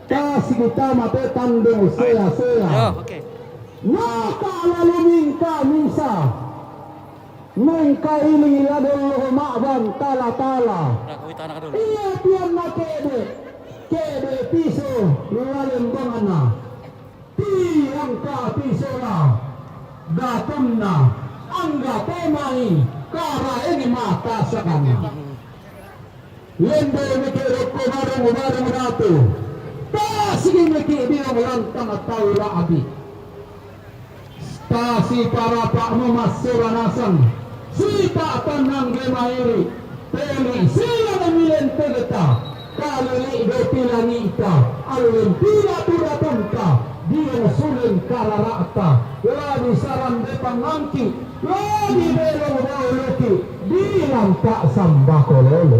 kasih utama te tandung Yo, sea oke. maka lalu mingka misa mingka ini ladul ma'ban tala-tala Nah, kawit anak dulu. iya pian na kede piso lalim bangana tiang ka piso na gatun na angga pemai kara ini mata sakana lendo mikirok ko bareng datu tasigi mikirok lantang at tawira abi Tasi para pak memasukanasan sita tanang gemairi teli sila namilen tegeta kalili do pilangita alun pila turatunka dia sulin kararata lagi saran depang angki lagi belong bauluki bilang tak sambako lolo